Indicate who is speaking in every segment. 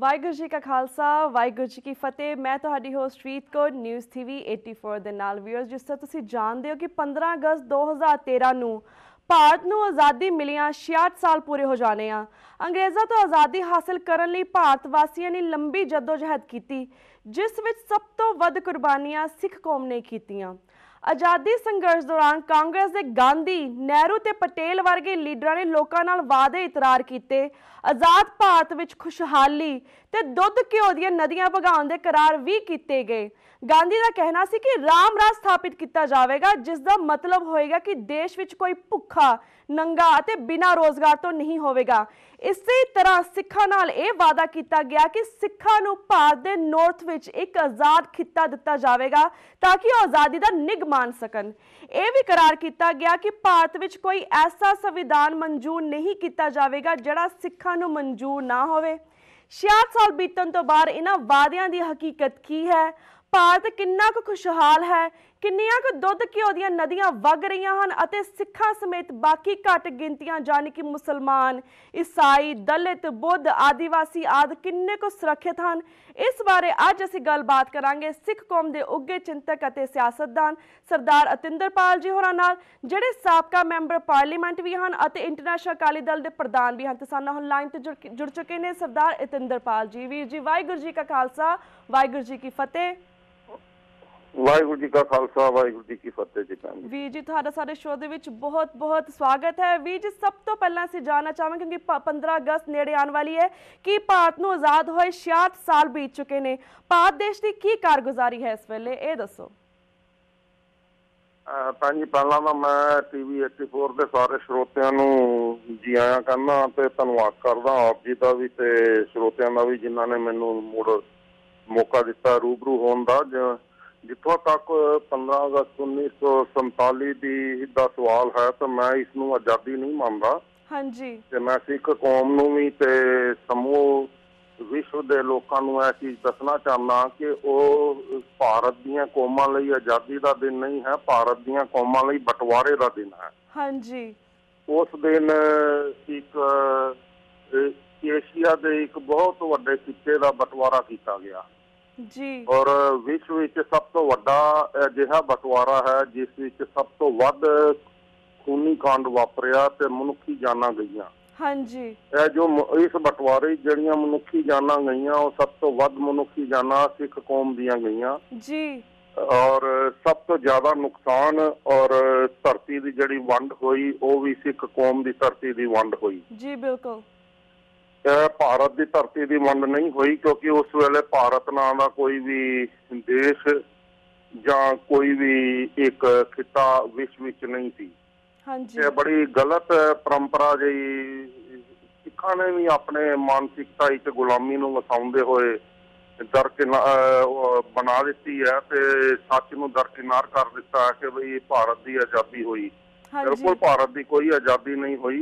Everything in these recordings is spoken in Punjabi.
Speaker 1: ਵਾਹਿਗੁਰੂ ਜੀ ਕਾ ਖਾਲਸਾ ਵਾਹਿਗੁਰੂ ਜੀ ਕੀ ਫਤਿਹ। मैं ਤੁਹਾਡੀ ਹੋਸਟ ਰੀਤ ਕੌਰ ਨਿਊਜ਼ TV 84 ਦੇ ਨਾਲ। ਵੀਅਰਸ, ਜਿਸ ਤਰ੍ਹਾਂ ਤੁਸੀਂ ਜਾਣਦੇ ਹੋ ਕਿ 15 ਅਗਸਤ 2013 ਨੂੰ ਭਾਰਤ ਨੂੰ ਆਜ਼ਾਦੀ ਮਿਲੀਆਂ 66 ਸਾਲ ਪੂਰੇ ਹੋ ਜਾਣੇ ਆ। ਅੰਗਰੇਜ਼ਾਂ ਤੋਂ ਆਜ਼ਾਦੀ ਹਾਸਲ ਕਰਨ ਲਈ ਭਾਰਤ ਵਾਸੀਆਂ ਨੇ ਲੰਬੀ ਜਦੋਜਹਿਦ ਕੀਤੀ, ਜਿਸ ਵਿੱਚ ਸਭ ਤੋਂ ਵੱਧ ਕੁਰਬਾਨੀਆਂ ਸਿੱਖ ਕੌਮ ਨੇ ਕੀਤੀਆਂ। आज़ादी संघर्ष दौरान कांग्रेस के गांधी, नेहरू ते पटेल वर्गे लीडरां ने लोकां नाल वादे इतरार कीते। आज़ाद भारत विच खुशहाली ते दुध घिओ दीआं नदियां वगाउण दे करार भी कीते गए। गांधी का कहना सी कि राम राज स्थापित किया जाएगा, जिसका मतलब होएगा कि देश विच कोई भुखा, नंगा ते बिना रोजगार तो नहीं होवेगा। इसी तरह सिखां नाल इह वादा किया गया कि सिखां नूं भारत दे नॉर्थ विच एक आज़ाद खिता दिता जाएगा ताकि वह आज़ादी का निग मान सकन। यह भी करार किया गया कि भारत विच कोई ऐसा संविधान मंजूर नहीं किया जाएगा जिहड़ा सिखां नूं मंजूर ना होवे। 66 साल बीतण तो बाद इन्हां वादियां दी हकीकत की है? भारत किन्ना कुछ खुशहाल है? किन्नियां कुछ दुध घिओ दीआं नदियां वग रहीआं हन अते सिखां समेत बाकी घट गिनतियां जानी कि मुसलमान, ईसाई, दलित, बुद्ध, आदिवासी आदि किन्ने कुछ सुरक्षित हैं। इस बारे अज असीं गलबात करांगे सिख कौम के उगे चिंतक अते सियासतदान सरदार अतिंदरपाल जी होरां नाल, जिहड़े साबका मैंबर पार्लीमेंट भी हैं अते इंटरनेशनल अकाली दल के प्रधान भी हैं। ते साडे नाल लाइन ते जुड़ चुके हैं सरदार अतिंदरपाल जी। वीर जी, वाहिगुरू जी का खालसा वाहिगुरू जी की फतेह।
Speaker 2: वाहिगुरू जी का खालसा वाहिगुरू जी की फतेह जी।
Speaker 1: वीर जी, तुहाडा साडे शो दे विच बहुत बहुत स्वागत है। वीर जी, सब तो पहला असीं जानना चाहांगे, क्योंकि 15 अगस्त नेड़े आने वाली है, कि भारत नूं आज़ाद होए 66 साल बीत चुके ने। भारत देश की की कारगुजारी है इस वेले, ये दसो।
Speaker 2: भैन जी, पहला तो मैं TV 84 के सारे श्रोतिਆਂ ਨੂੰ जी आया कहना ਤੇ ਧੰਨਵਾਦ ਕਰਦਾ ਆਪ ਜੀ ਦਾ ਵੀ ਤੇ श्रोतिਆਂ ਦਾ ਵੀ, ਜਿਨ੍ਹਾਂ ਨੇ ਮੈਨੂੰ ਮੁੜ ਮੌਕਾ ਦਿੱਤਾ रूबरू ਹੋਣ ਦਾ। जिथों तक 15 अगस्त 1947 का सवाल है तो मैं इसनूं आज़ादी नहीं मानता।
Speaker 1: हाँ जी। ते
Speaker 2: मैं सिख कौम नूं भी ते समूह विश्व के लोगों नूं यह चीज़ दसना चाहना कि वो भारत दीआं कौमां लई आज़ादी का दिन नहीं है, भारत दीआं कौमां लई बंटवारे का दिन है।
Speaker 1: हाँ जी। उस
Speaker 2: दिन एक एशिया के एक बहुत वड्डे खिते का बंटवारा किया गया
Speaker 1: जी।
Speaker 2: और विश्व विच सब तो वड्डा अजिहा बंटवारा है जिस विच सब तो वध खूनी कांड वापरिया ते मनुखी जाना गईयां।
Speaker 1: हाँ जी।
Speaker 2: जो इस बंटवारे जड़ियां मनुखी जाना गईयां, वो सब तो वध मनुखी जाना सिख कौम दियां गईयां
Speaker 1: जी।
Speaker 2: और सब तो ज्यादा नुकसान और धरती की जिहड़ी वंड होई वो भी सिख कौम की धरती की वंड होई
Speaker 1: जी। बिल्कुल।
Speaker 2: भारत की धरती की वंड नहीं हुई, क्योंकि उस वेले भारत नाम का कोई भी देश या कोई भी एक खिता विश्व विच नहीं थी।
Speaker 1: हाँ जी।
Speaker 2: बड़ी गलत परंपरा जी सिखां ने भी अपने मानसिकता च गुलामी नूं वसाउंदे होए बना दी है ते सच नूं दरकिनार कर दिता है कि बई भारत की आज़ादी हुई। बिल्कुल भारत की कोई आज़ादी नहीं हुई।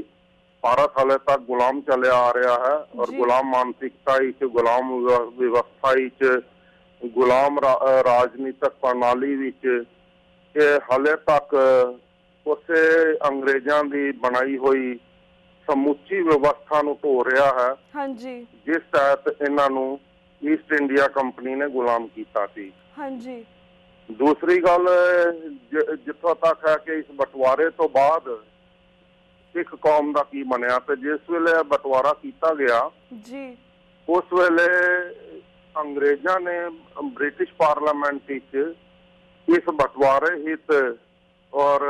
Speaker 2: भारत हाले तक गुलाम चलिया आ रहा है और गुलाम मानसिकता गुलाम व्यवस्था गुलाम राजनीतिक प्रणाली हाले तक उस अंग्रेजों की बनाई हुई समुची व्यवस्था नूं ढो रहा है।
Speaker 1: हाँ जी।
Speaker 2: जिस तहत इन्हों ईस्ट इंडिया कंपनी ने गुलाम किया सी।
Speaker 1: हाँ जी।
Speaker 2: दूसरी गल जिथों तक है कि इस बंटवारे तो बाद सिख कौम का की बनया, तो जिस वेले बंटवारा किया गया
Speaker 1: जी,
Speaker 2: उस वेले अंग्रेजा ने ब्रिटिश पार्लियामेंट इस बंटवारे हित और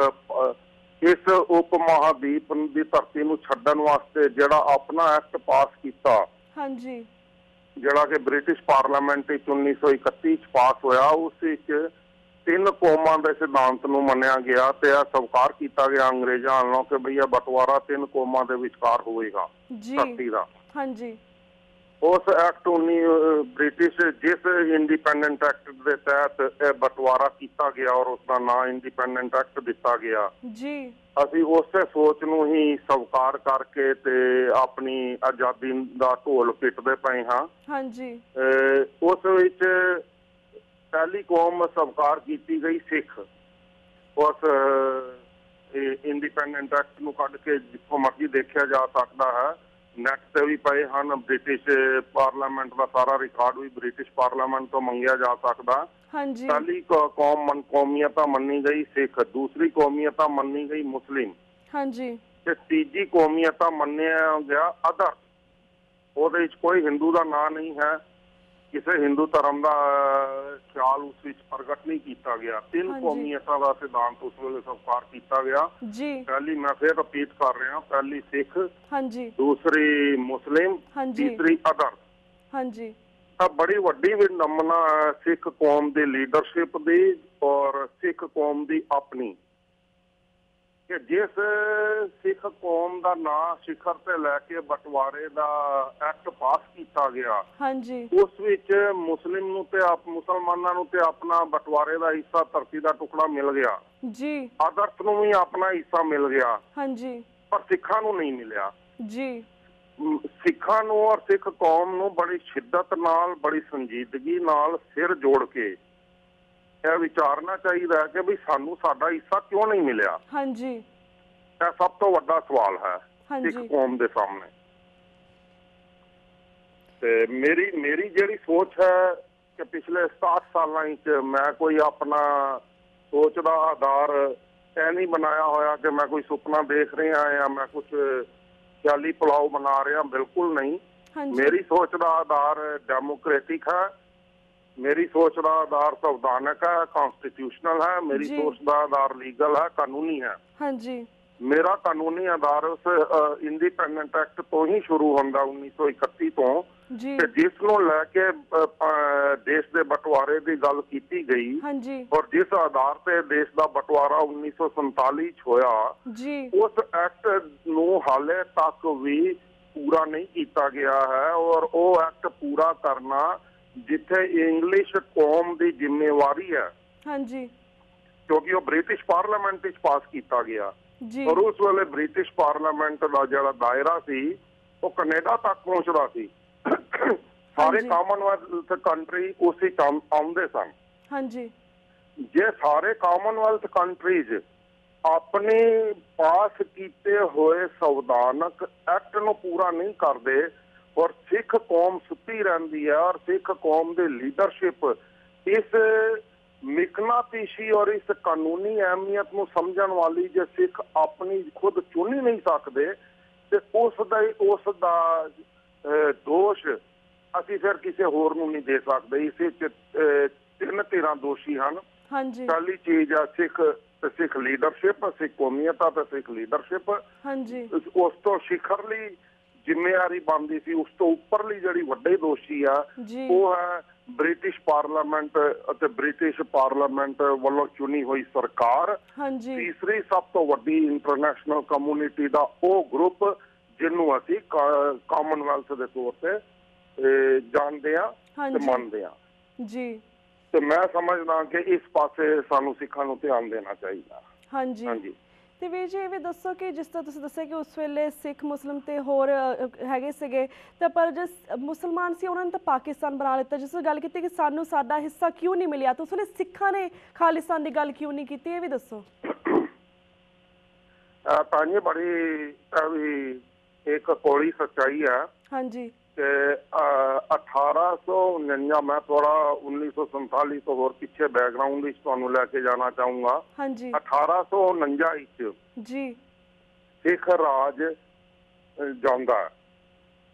Speaker 2: इस उप महादीप की धरती नूं छड्डण वास्ते जिहड़ा अपना एक्ट पास किया।
Speaker 1: हाँ जी।
Speaker 2: जिहड़ा कि ब्रिटिश पार्लियामेंट 1931 पास होया, उस 3 कौमां के सिद्धांत नूं मन्निया गया ते स्वीकार किया गया अंग्रेजां वालों कि भई बंटवारा 3 कौमां दे विचकार होएगा धरती दा।
Speaker 1: हाँ जी।
Speaker 2: उस एक्ट ब्रिटिश जिस इंडिपेंडेंट एक्ट के तहत बंटवारा किया गया और उसका नाम इंडिपेंडेंट एक्ट दिता गया
Speaker 1: जी।
Speaker 2: असी उस सोच नूं ही स्वीकार करके ते अपनी आज़ादी का ढोल पिटदे पए हां।
Speaker 1: हाँ जी।
Speaker 2: उस विच पहली कौम स्वीकार की गई सिख। उस इंडिपेंडेंट एक्ट नूं कढ के जिथों मर्जी देखा जा सकता है ਨੈਟ ਤੇ ਵੀ ਪਏ ਹਨ। ਬ੍ਰਿਟਿਸ਼ ਪਾਰਲੀਮੈਂਟ ਦਾ ਸਾਰਾ ਰਿਕਾਰਡ ਵੀ ਬ੍ਰਿਟਿਸ਼ ਪਾਰਲੀਮੈਂਟ ਤੋਂ ਮੰਗਿਆ ਜਾ ਸਕਦਾ।
Speaker 1: ਹਾਂਜੀ
Speaker 2: ਪਹਿਲੀ ਕੌਮੀਅਤ ਮੰਨੀ ਗਈ ਸਿੱਖ, ਦੂਸਰੀ ਕੌਮੀਅਤ ਮੰਨੀ ਗਈ ਮੁਸਲਿਮ,
Speaker 1: ਹਾਂਜੀ
Speaker 2: ਤੇ ਤੀਜੀ ਕੌਮੀਅਤ ਮੰਨਿਆ ਗਿਆ ਅਦਰ। ਉਹਦੇ ਵਿੱਚ ਕੋਈ ਹਿੰਦੂ ਦਾ ਨਾਂ ਨਹੀਂ ਹੈ, ਕਿਸੇ ਹਿੰਦੂ ਧਰਮ ਦਾ ਖਿਆਲ ਉਸ ਵਿੱਚ ਪ੍ਰਗਟ ਨਹੀਂ ਕੀਤਾ ਗਿਆ। ਤਿੰਨ ਕੌਮੀਅਤਾਂ ਦਾ ਸਿਧਾਂਤ ਉਸ ਵੇਲੇ ਸਵੀਕਾਰ ਕੀਤਾ ਗਿਆ
Speaker 1: ਜੀ।
Speaker 2: ਪਹਿਲੀ, ਮੈਂ ਫਿਰ ਰਿਪੀਟ ਕਰ ਰਿਹਾ, ਪਹਿਲੀ ਸਿੱਖ,
Speaker 1: ਹਾਂਜੀ
Speaker 2: ਦੂਸਰੀ ਮੁਸਲਿਮ, ਤੀਸਰੀ ਅਦਰ।
Speaker 1: ਹਾਂਜੀ
Speaker 2: ਤਾਂ ਬੜੀ ਵੱਡੀ ਵਿਡੰਬਨਾ ਹੈ ਸਿੱਖ ਕੌਮ ਦੀ ਲੀਡਰਸ਼ਿਪ ਦੀ ਔਰ ਸਿੱਖ ਕੌਮ ਦੀ ਆਪਣੀ, ਕਿ ਜਿਸ ਸਿੱਖ ਕੌਮ ਦਾ ਨਾਂ ਸਿਖਰ ਤੇ ਲੈ ਕੇ ਬਟਵਾਰੇ ਦਾ ਐਕਟ ਪਾਸ ਕੀਤਾ ਗਿਆ,
Speaker 1: ਹਾਂਜੀ
Speaker 2: ਉਸ ਵਿੱਚ ਮੁਸਲਿਮ ਨੂੰ ਤੇ ਮੁਸਲਮਾਨਾਂ ਨੂੰ ਤੇ ਆਪਣਾ ਬਟਵਾਰੇ ਦਾ ਹਿੱਸਾ, ਧਰਤੀ ਦਾ ਟੁਕੜਾ ਮਿਲ ਗਿਆ
Speaker 1: ਜੀ।
Speaker 2: ਆਦਰਸ਼ ਨੂੰ ਵੀ ਆਪਣਾ ਹਿੱਸਾ ਮਿਲ ਗਿਆ,
Speaker 1: ਹਾਂਜੀ
Speaker 2: ਪਰ ਸਿੱਖਾਂ ਨੂੰ ਨਹੀਂ ਮਿਲਿਆ
Speaker 1: ਜੀ।
Speaker 2: ਸਿੱਖਾਂ ਨੂੰ ਔਰ ਸਿੱਖ ਕੌਮ ਨੂੰ ਬੜੀ ਸ਼ਿੱਦਤ ਨਾਲ, ਬੜੀ ਸੰਜੀਦਗੀ ਨਾਲ ਸਿਰ ਜੋੜ ਕੇ ਇਹ ਵਿਚਾਰਨਾ ਚਾਹੀਦਾ ਹੈ ਕਿ ਵੀ ਸਾਨੂੰ ਸਾਡਾ ਹਿੱਸਾ ਕਿਉਂ ਨਹੀਂ ਮਿਲਿਆ।
Speaker 1: ਹਾਂਜੀ
Speaker 2: ਇਹ ਸਭ ਤੋਂ ਵੱਡਾ ਸਵਾਲ ਹੈ ਸਿੱਖ ਕੌਮ ਦੇ ਸਾਹਮਣੇ। ਤੇ ਮੇਰੀ ਜਿਹੜੀ ਸੋਚ ਹੈ ਕਿ ਪਿਛਲੇ 60 ਸਾਲਾਂ ਵਿੱਚ ਮੈਂ ਕੋਈ ਆਪਣਾ ਸੋਚ ਦਾ ਆਧਾਰ ਇਹ ਨਹੀਂ ਬਣਾਇਆ ਹੋਇਆ ਕਿ ਮੈਂ ਕੋਈ ਸੁਪਨਾ ਦੇਖ ਰਿਹਾ ਜਾਂ ਮੈਂ ਕੁਝ ਖਿਆਲੀ ਪੁਲਾਓ ਬਣਾ ਰਿਹਾ, ਬਿਲਕੁਲ ਨਹੀਂ। ਮੇਰੀ ਸੋਚ ਦਾ ਆਧਾਰ ਡੈਮੋਕ੍ਰੈਟਿਕ ਹੈ, ਮੇਰੀ ਸੋਚ ਦਾ ਆਧਾਰ ਸੰਵਿਧਾਨਕ ਹੈ, ਕਨਸਟੀਟਿਊਸ਼ਨਲ ਹੈ, ਮੇਰੀ ਸੋਚ ਦਾ ਆਧਾਰ ਲੀਗਲ ਹੈ, ਕਾਨੂੰਨੀ ਹੈ।
Speaker 1: ਹਾਂਜੀ
Speaker 2: ਮੇਰਾ ਕਾਨੂੰਨੀ ਆਧਾਰ ਉਸ ਇੰਡੀਪੈਂਡੈਂਟ ਐਕਟ ਤੋਂ ਹੀ ਸ਼ੁਰੂ ਹੁੰਦਾ 1931 ਤੋਂ, ਤੇ ਜਿਸ ਨੂੰ ਲੈ ਕੇ ਦੇਸ਼ ਦੇ ਬਟਵਾਰੇ ਦੀ ਗੱਲ ਕੀਤੀ ਗਈ ਔਰ ਜਿਸ ਆਧਾਰ ਤੇ ਦੇਸ਼ ਦਾ ਬਟਵਾਰਾ 1947 ਚ ਹੋਇਆ, ਉਸ ਐਕਟ ਨੂੰ ਹਾਲੇ ਤੱਕ ਵੀ ਪੂਰਾ ਨਹੀਂ ਕੀਤਾ ਗਿਆ ਹੈ। ਔਰ ਉਹ ਐਕਟ ਪੂਰਾ ਕਰਨਾ ਜਿੱਥੇ ਇੰਗਲਿਸ਼ ਕੌਮ ਦੀ ਜ਼ਿੰਮੇਵਾਰੀ ਹੈ, ਕਿਉਂਕਿ ਉਹ ਬ੍ਰਿਟਿਸ਼ ਪਾਰਲੀਮੈਂਟ ਵਿੱਚ ਪਾਸ ਕੀਤਾ ਗਿਆ ਔਰ ਉਸ ਵੇਲੇ ਬ੍ਰਿਟਿਸ਼ ਪਾਰਲੀਮੈਂਟ ਦਾ ਜਿਹੜਾ ਦਾਇਰਾ ਸੀ ਉਹ ਕੈਨੇਡਾ ਤੱਕ ਪਹੁੰਚਦਾ ਸੀ। ਸਾਰੇ ਕਾਮਨਵੈਲਥ ਕੰਟਰੀ ਉਸੇ ਕੰਮ ਆਉਂਦੇ ਸਨ। ਜੇ ਸਾਰੇ ਕਾਮਨਵੈਲਥ ਕੰਟਰੀਜ਼ ਆਪਣੇ ਪਾਸ ਕੀਤੇ ਹੋਏ ਸੰਵਿਧਾਨਕ ਐਕਟ ਨੂੰ ਪੂਰਾ ਨਹੀਂ ਕਰਦੇ ਔਰ ਸਿੱਖ ਕੌਮ ਸੁੱਤੀ ਰਹਿੰਦੀ ਹੈ ਔਰ ਸਿੱਖ ਕੌਮ ਦੀ ਲੀਡਰਸ਼ਿਪ ਇਸ ਮਿਕਨਾਤੀਸ਼ੀ ਔਰ ਇਸ ਕਾਨੂੰਨੀ ਅਹਿਮੀਅਤ ਨੂੰ ਸਮਝਣ ਵਾਲੀ ਜੇ ਸਿੱਖ ਆਪਣੀ ਖੁਦ ਚੁਣ ਹੀ ਨਹੀਂ ਸਕਦੇ, ਤੇ ਉਸ ਦਾ ਦੋਸ਼ ਅਸੀਂ ਫਿਰ ਕਿਸੇ ਹੋਰ ਨੂੰ ਨਹੀਂ ਦੇ ਸਕਦੇ। ਇਸ ਵਿੱਚ ਤਿੰਨ ਧਿਰਾਂ ਦੋਸ਼ੀ ਹਨ। ਪਹਿਲੀ ਚੀਜ਼ ਆ ਸਿੱਖ ਲੀਡਰਸ਼ਿਪ, ਸਿੱਖ ਕੌਮੀਅਤ ਤੇ ਸਿੱਖ ਲੀਡਰਸ਼ਿਪ। ਉਸ ਤੋਂ ਸਿਖਰਲੀ ਜ਼ਿੰਮੇਵਾਰੀ ਬਣਦੀ ਸੀ, ਉਸ ਤੋਂ ਉੱਪਰਲੀ ਜਿਹੜੀ ਵੱਡੇ ਦੋਸ਼ੀ ਆ ਉਹ ਹੈ ਬ੍ਰਿਟਿਸ਼ ਪਾਰਲੀਮੈਂਟ ਅਤੇ ਬ੍ਰਿਟਿਸ਼ ਪਾਰਲੀਮੈਂਟ ਵੱਲੋਂ ਚੁਣੀ ਹੋਈ ਸਰਕਾਰ। ਤੀਸਰੀ ਸਭ ਤੋਂ ਵੱਡੀ ਇੰਟਰਨੈਸ਼ਨਲ ਕਮਿਊਨਿਟੀ ਦਾ ਉਹ ਗਰੁੱਪ ਜਿਹਨੂੰ ਅਸੀਂ ਕਾਮਨਵੈਲਥ ਦੇ ਤੌਰ ਤੇ ਜਾਣਦੇ ਆ ਤੇ ਮੰਨਦੇ ਆ। ਤੇ ਮੈਂ ਸਮਝਦਾ ਕਿ ਇਸ ਪਾਸੇ ਸਾਨੂੰ ਸਿੱਖਾਂ ਨੂੰ ਧਿਆਨ ਦੇਣਾ ਚਾਹੀਦਾ। ਹਾਂਜੀ।
Speaker 1: ਤੇ ਵੀਰ ਜੀ ਇਹ ਵੀ ਦੱਸੋ ਕਿ ਜਿਸ ਤਰ੍ਹਾਂ ਤੁਸੀਂ ਦੱਸਿਆ ਕਿ ਉਸ ਵੇਲੇ ਸਿੱਖ ਮੁਸਲਿਮ ਤੇ ਹੋਰ ਹੈਗੇ ਸੀਗੇ, ਤਾਂ ਪਰ ਜਿਸ ਮੁਸਲਮਾਨ ਸੀ ਉਹਨਾਂ ਨੇ ਤਾਂ ਪਾਕਿਸਤਾਨ ਬਣਾ ਲਿੱਤਾ। ਜਿਸ ਗੱਲ ਕੀਤੀ ਕਿ ਸਾਨੂੰ ਸਾਡਾ ਹਿੱਸਾ ਕਿਉਂ ਨਹੀਂ ਮਿਲਿਆ, ਤਾਂ ਉਸ ਵੇਲੇ ਸਿੱਖਾਂ ਨੇ ਖਾਲਿਸਤਾਨ ਦੀ ਗੱਲ ਕਿਉਂ ਨਹੀਂ ਕੀਤੀ, ਇਹ ਵੀ ਦੱਸੋ।
Speaker 2: ਤਾਂ ਜੀ ਬੜੀ ਇੱਕ ਕੋੜੀ ਸੱਚਾਈ ਹੈ।
Speaker 1: ਹਾਂਜੀ।
Speaker 2: ਤੇ 1849 ਮੈਂ ਥੋੜਾ 1947 ਤੋਂ ਹੋਰ ਪਿੱਛੇ ਬੈਕਗਰਾਉਂਡ ਵਿੱਚ ਤੁਹਾਨੂੰ ਲੈ ਕੇ ਜਾਣਾ ਚਾਹੂੰਗਾ। 1849 ਵਿੱਚ ਸਿੱਖ ਰਾਜ ਜਾਂਦਾ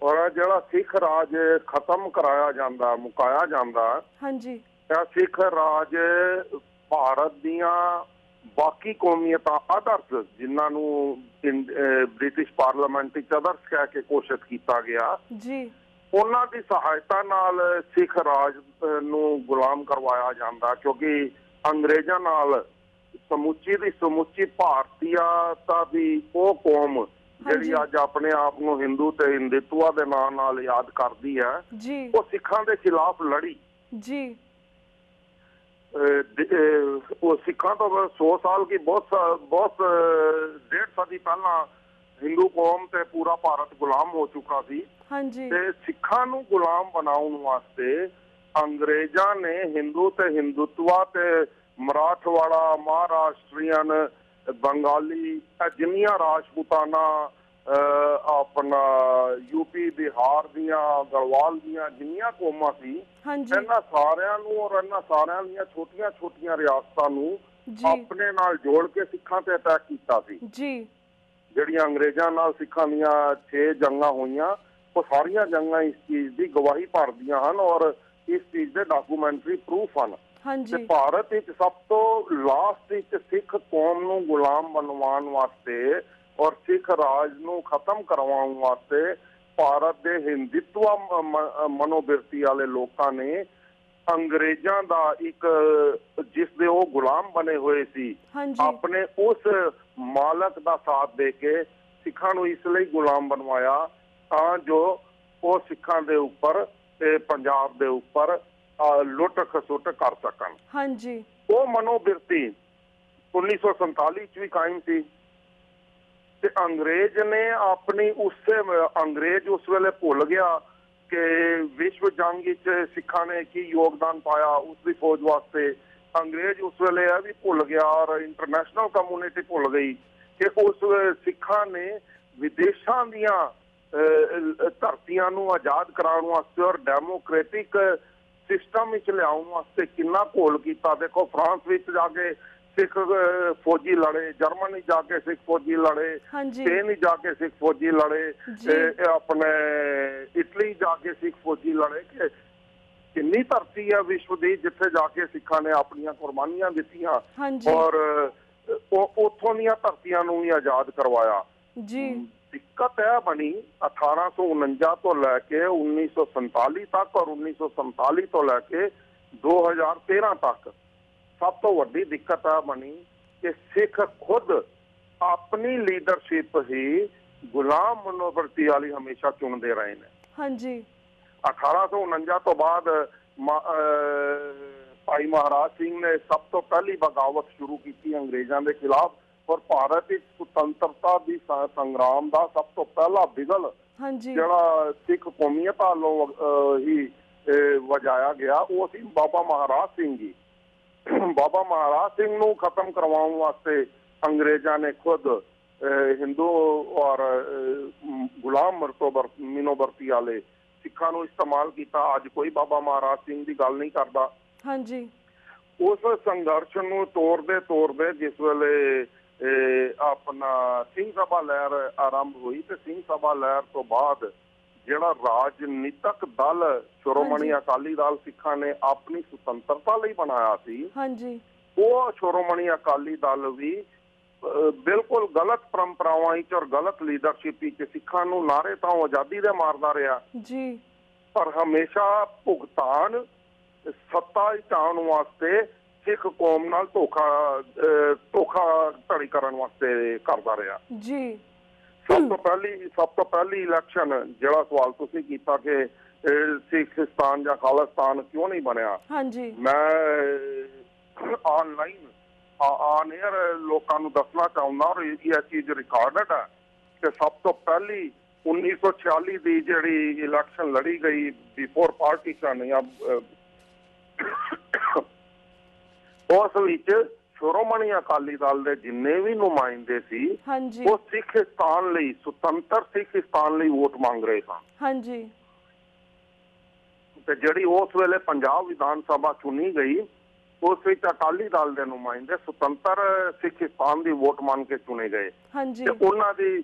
Speaker 2: ਔਰ ਜਿਹੜਾ ਸਿੱਖ ਰਾਜ ਖਤਮ ਕਰਾਇਆ ਜਾਂਦਾ, ਮੁਕਾਇਆ ਜਾਂਦਾ, ਸਿੱਖ ਰਾਜ ਭਾਰਤ ਦੀਆਂ ਬਾਕੀ ਕੌਮੀਅਤਾਂ ਅਦਰਸ, ਜਿਨ੍ਹਾਂ ਨੂੰ ਬ੍ਰਿਟਿਸ਼ ਪਾਰਲੀਮੈਂਟ ਵਿੱਚ ਅਦਰਸ ਕਹਿ ਕੇ ਘੋਸ਼ਿਤ ਕੀਤਾ ਗਿਆ, ਉਹਨਾਂ ਦੀ ਸਹਾਇਤਾ ਨਾਲ ਸਿੱਖ ਰਾਜ ਨੂੰ ਗੁਲਾਮ ਕਰਵਾਇਆ ਜਾਂਦਾ, ਕਿਉਂਕਿ ਅੰਗਰੇਜ਼ਾਂ ਨਾਲ ਸਮੁੱਚੀ ਭਾਰਤੀਅਤਾ ਦੀ ਉਹ ਕੌਮ ਜਿਹੜੀ ਅੱਜ ਆਪਣੇ ਆਪ ਨੂੰ ਹਿੰਦੂ ਤੇ ਹਿੰਦੂਤਵਾ ਦੇ ਨਾਂ ਨਾਲ ਯਾਦ ਕਰਦੀ ਹੈ, ਉਹ ਸਿੱਖਾਂ ਦੇ ਖਿਲਾਫ ਲੜੀ। ਉਹ ਸਿੱਖਾਂ ਤੋਂ 100 ਸਾਲ ਕੀ ਬਹੁਤ 1.5 ਸਦੀ ਪਹਿਲਾਂ ਹਿੰਦੂ ਕੌਮ ਤੇ ਪੂਰਾ ਭਾਰਤ ਗੁਲਾਮ ਹੋ ਚੁੱਕਾ ਸੀ। ਤੇ ਸਿੱਖਾਂ ਨੂੰ ਗੁਲਾਮ ਬਣਾਉਣ ਵਾਸਤੇ ਅੰਗਰੇਜ਼ਾਂ ਨੇ ਹਿੰਦੂ ਤੇ ਹਿੰਦੂਤਵਾ ਤੇ ਮਰਾਠਵਾੜਾ, ਮਹਾਰਾਸ਼ਟਰੀਅਨ, ਬੰਗਾਲੀ, ਜਿੰਨੀਆਂ ਰਾਜਪੂਤਾਨਾ ਆਪਣਾ यूपी बिहार ਦੀਆਂ ਗੜਵਾਲ ਦੀਆਂ ਜਿੰਨੀਆਂ ਕੌਮਾਂ ਸੀ ਇਹਨਾਂ ਸਾਰਿਆਂ ਨੂੰ ਔਰ ਇਹਨਾਂ ਸਾਰਿਆਂ ਦੀਆਂ ਛੋਟੀਆਂ ਛੋਟੀਆਂ ਰਿਆਸਤਾਂ ਨੂੰ ਆਪਣੇ ਨਾਲ ਜੋੜ ਕੇ ਸਿੱਖਾਂ ਤੇ ਅਟੈਕ ਕੀਤਾ ਸੀ ਜੀ। ਜਿਹੜੀਆਂ ਅੰਗਰੇਜ਼ਾਂ ਨਾਲ ਸਿੱਖਾਂ ਦੀਆਂ 6 ਜੰਗਾਂ ਹੋਈਆਂ ਉਹ ਸਾਰੀਆਂ ਜੰਗਾਂ ਇਸ ਚੀਜ਼ ਦੀ ਗਵਾਹੀ ਭਰਦੀਆਂ ਹਨ ਔਰ ਇਸ ਚੀਜ਼ ਦੇ ਡਾਕੂਮੈਂਟਰੀ ਪ੍ਰੂਫ ਹਨ। ਤੇ ਭਾਰਤ ਵਿੱਚ ਸਭ ਤੋਂ ਲਾਸਟ ਵਿੱਚ ਸਿੱਖ ਕੌਮ ਨੂੰ ਗੁਲਾਮ ਬਣਵਾਉਣ ਵਾਸਤੇ ਔਰ ਸਿੱਖ ਰਾਜ ਨੂੰ ਖਤਮ ਕਰਵਾਉਣ ਵਾਸਤੇ ਭਾਰਤ ਦੇ ਹਿੰਦੂਤਵ ਮਨੋਬਿਰਤੀ ਵਾਲੇ ਲੋਕਾਂ ਨੇ ਅੰਗਰੇਜ਼ਾਂ ਦਾ ਇੱਕ ਜਿਸ ਦੇ ਉਹ ਗੁਲਾਮ ਬਣੇ ਹੋਏ ਸੀ ਆਪਣੇ ਉਸ ਮਾਲਕ ਦਾ ਸਾਥ ਦੇ ਕੇ ਸਿੱਖਾਂ ਨੂੰ ਇਸ ਲਈ ਗੁਲਾਮ ਬਣਵਾਇਆ ਤਾਂ ਜੋ ਉਹ ਸਿੱਖਾਂ ਦੇ ਉੱਪਰ ਤੇ ਪੰਜਾਬ ਦੇ ਉੱਪਰ ਲੁੱਟ ਖਸੁੱਟ ਕਰ ਸਕਣ। ਉਹ ਮਨੋਬਿਰਤੀ 1947 ਚ ਵੀ ਕਾਇਮ ਸੀ ਤੇ ਅੰਗਰੇਜ਼ ਨੇ ਆਪਣੀ ਅੰਗਰੇਜ਼ ਉਸ ਵੇਲੇ ਭੁੱਲ ਗਿਆ ਕਿ ਵਿਸ਼ਵ ਜੰਗ ਵਿੱਚ ਸਿੱਖਾਂ ਨੇ ਕੀ ਯੋਗਦਾਨ ਪਾਇਆ ਉਸ ਦੀ ਫੌਜ ਵਾਸਤੇ। ਅੰਗਰੇਜ਼ ਉਸ ਵੇਲੇ ਇਹ ਵੀ ਭੁੱਲ ਗਿਆ ਔਰ ਇੰਟਰਨੈਸ਼ਨਲ ਕਮਿਊਨਿਟੀ ਭੁੱਲ ਗਈ ਕਿ ਉਸ ਸਿੱਖਾਂ ਨੇ ਵਿਦੇਸ਼ਾਂ ਦੀਆਂ ਧਰਤੀਆਂ ਨੂੰ ਆਜ਼ਾਦ ਕਰਾਉਣ ਵਾਸਤੇ ਔਰ ਡੈਮੋਕ੍ਰੈਟਿਕ ਸਿਸਟਮ ਵਿੱਚ ਲਿਆਉਣ ਵਾਸਤੇ ਕਿੰਨਾ ਘੋਲ ਕੀਤਾ। ਦੇਖੋ ਫਰਾਂਸ ਵਿੱਚ ਜਾ ਕੇ ਸਿੱਖ ਫੌਜੀ ਲੜੇ, ਜਰਮਨੀ ਜਾ ਕੇ ਸਿੱਖ ਫੌਜੀ ਲੜੇ, ਸਪੇਨ ਜਾ ਕੇ ਸਿੱਖ ਫੌਜੀ ਲੜੇ, ਆਪਣੇ ਇਟਲੀ ਜਾ ਕੇ ਸਿੱਖ ਫੌਜੀ ਲੜੇ। ਕਿ ਕਿੰਨੀ ਧਰਤੀ ਹੈ ਵਿਸ਼ਵ ਦੀ ਜਿੱਥੇ ਜਾ ਕੇ ਸਿੱਖਾਂ ਨੇ ਆਪਣੀਆਂ ਕੁਰਬਾਨੀਆਂ ਦਿੱਤੀਆਂ ਔਰ ਉੱਥੋਂ ਦੀਆਂ ਧਰਤੀਆਂ ਨੂੰ ਵੀ ਆਜ਼ਾਦ ਕਰਵਾਇਆ। ਦਿੱਕਤ ਇਹ ਬਣੀ 1849 ਤੋਂ ਲੈ ਕੇ 1947 ਤੱਕ ਔਰ 1947 ਤੋਂ ਲੈ ਕੇ 2013 ਤੱਕ ਸਭ ਤੋਂ ਵੱਡੀ ਦਿੱਕਤ ਇਹ ਬਣੀ ਕਿ ਸਿੱਖ ਖੁਦ ਆਪਣੀ ਲੀਡਰਸ਼ਿਪ ਹੀ ਗੁਲਾਮ ਮਨੋਬਿਰਤੀ ਵਾਲੀ ਹਮੇਸ਼ਾ ਚੁਣਦੇ ਰਹੇ ਨੇ। 1849 ਤੋਂ ਬਾਅਦ ਭਾਈ ਮਹਾਰਾਜ ਸਿੰਘ ਨੇ ਸਭ ਤੋਂ ਪਹਿਲੀ ਬਗਾਵਤ ਸ਼ੁਰੂ ਕੀਤੀ ਅੰਗਰੇਜ਼ਾਂ ਦੇ ਖਿਲਾਫ ਔਰ ਭਾਰਤ ਵਿੱਚ ਸੁਤੰਤਰਤਾ ਦੀ ਸੰਗਰਾਮ ਦਾ ਸਭ ਤੋਂ ਪਹਿਲਾ ਬਿਗਲ ਜਿਹੜਾ ਸਿੱਖ ਕੌਮੀਅਤ ਵੱਲੋਂ ਹੀ ਵਜਾਇਆ ਗਿਆ ਉਹ ਸੀ ਬਾਬਾ ਮਹਾਰਾਜ ਸਿੰਘ ਜੀ। ਬਾਬਾ ਮਹਾਰਾਜ ਸਿੰਘ ਨੂੰ ਖਤਮ ਕਰਵਾਉਣ ਵਾਸਤੇ ਅੰਗਰੇਜ਼ਾਂ ਨੇ ਖੁਦ ਹਿੰਦੂ ਔਰ ਗੁਲਾਮ ਮਨੋਬਿਰਤੀ ਵਾਲੇ ਸਿੱਖਾਂ ਨੂੰ ਇਸਤੇਮਾਲ ਕੀਤਾ। ਅੱਜ ਕੋਈ ਬਾਬਾ ਮਹਾਰਾਜ ਸਿੰਘ ਦੀ ਗੱਲ ਨਹੀਂ ਕਰਦਾ। ਉਸ ਸੰਘਰਸ਼ ਨੂੰ ਤੋੜਦੇ ਜਿਸ ਵੇਲੇ ਆਪਣਾ ਸਿੰਘ ਸਭਾ ਲਹਿਰ ਆਰੰਭ ਹੋਈ ਤੇ ਸਿੰਘ ਸਭਾ ਲਹਿਰ ਤੋਂ ਬਾਅਦ ਜਿਹੜਾ ਰਾਜਨੀਤਿਕ ਦਲ ਸ਼੍ਰੋਮਣੀ ਅਕਾਲੀ ਦਲ ਸਿੱਖਾਂ ਨੇ ਆਪਣੀ ਸੁਤੰਤਰਤਾ ਲਈ ਬਣਾਇਆ ਸੀ ਉਹ ਸ਼੍ਰੋਮਣੀ ਅਕਾਲੀ ਦਲ ਵੀ ਬਿਲਕੁਲ ਗਲਤ ਪਰੰਪਰਾਵਾਂ ਵਿੱਚ ਔਰ ਗਲਤ ਲੀਡਰਸ਼ਿਪ ਵਿੱਚ ਸਿੱਖਾਂ ਨੂੰ ਨਾਰੇ ਤਾਂ ਆਜ਼ਾਦੀ ਦੇ ਮਾਰਦਾ ਰਿਹਾ ਪਰ ਹਮੇਸ਼ਾ ਭੁਗਤਾਨ ਸੱਤਾ ਵਿੱਚ ਆਉਣ ਵਾਸਤੇ ਸਿੱਖ ਕੌਮ ਨਾਲ ਧੋਖਾਧੜੀ ਕਰਨ ਵਾਸਤੇ ਕਰਦਾ ਰਿਹਾ। ਸਭ ਤੋਂ ਪਹਿਲੀ ਇਲੈਕਸ਼ਨ ਜਿਹੜਾ ਸਵਾਲ ਤੁਸੀਂ ਕੀਤਾ ਕਿ ਸਿੱਖਿਸਤਾਨ ਜਾਂ ਖਾਲਿਸਤਾਨ ਕਿਉਂ ਨਹੀਂ ਬਣਿਆ ਮੈਂ ਆਨਲਾਈਨ ਆਨ ਏਅਰ ਲੋਕਾਂ ਨੂੰ ਦੱਸਣਾ ਚਾਹੁੰਦਾ ਔਰ ਇਹ ਚੀਜ਼ ਰਿਕਾਰਡਡ ਹੈ ਕਿ ਸਭ ਤੋਂ ਪਹਿਲੀ 1946 ਦੀ ਜਿਹੜੀ ਇਲੈਕਸ਼ਨ ਲੜੀ ਗਈ ਬਿਫੋਰ ਪਾਰਟੀਸ਼ਨ ਜਾਂ ਉਸ ਵਿੱਚ ਸ਼੍ਰੋਮਣੀ ਅਕਾਲੀ ਦਲ ਦੇ ਜਿੰਨੇ ਵੀ ਨੁਮਾਇੰਦੇ ਸੀ ਉਹ ਸਿੱਖਿਸਤਾਨ ਲਈ ਸੁਤੰਤਰ ਸਿੱਖਿਸਤਾਨ ਲਈ ਵੋਟ ਮੰਗ ਰਹੇ ਸਨ ਤੇ ਜਿਹੜੀ ਉਸ ਵੇਲੇ ਪੰਜਾਬ ਵਿਧਾਨ ਸਭਾ ਚੁਣੀ ਗਈ ਉਸ ਵਿੱਚ ਅਕਾਲੀ ਦਲ ਦੇ ਨੁਮਾਇੰਦੇ ਸੁਤੰਤਰ ਸਿੱਖਿਸਤਾਨ ਦੀ ਵੋਟ ਮੰਗ ਕੇ ਚੁਣੇ ਗਏ ਤੇ ਉਹਨਾਂ ਦੀ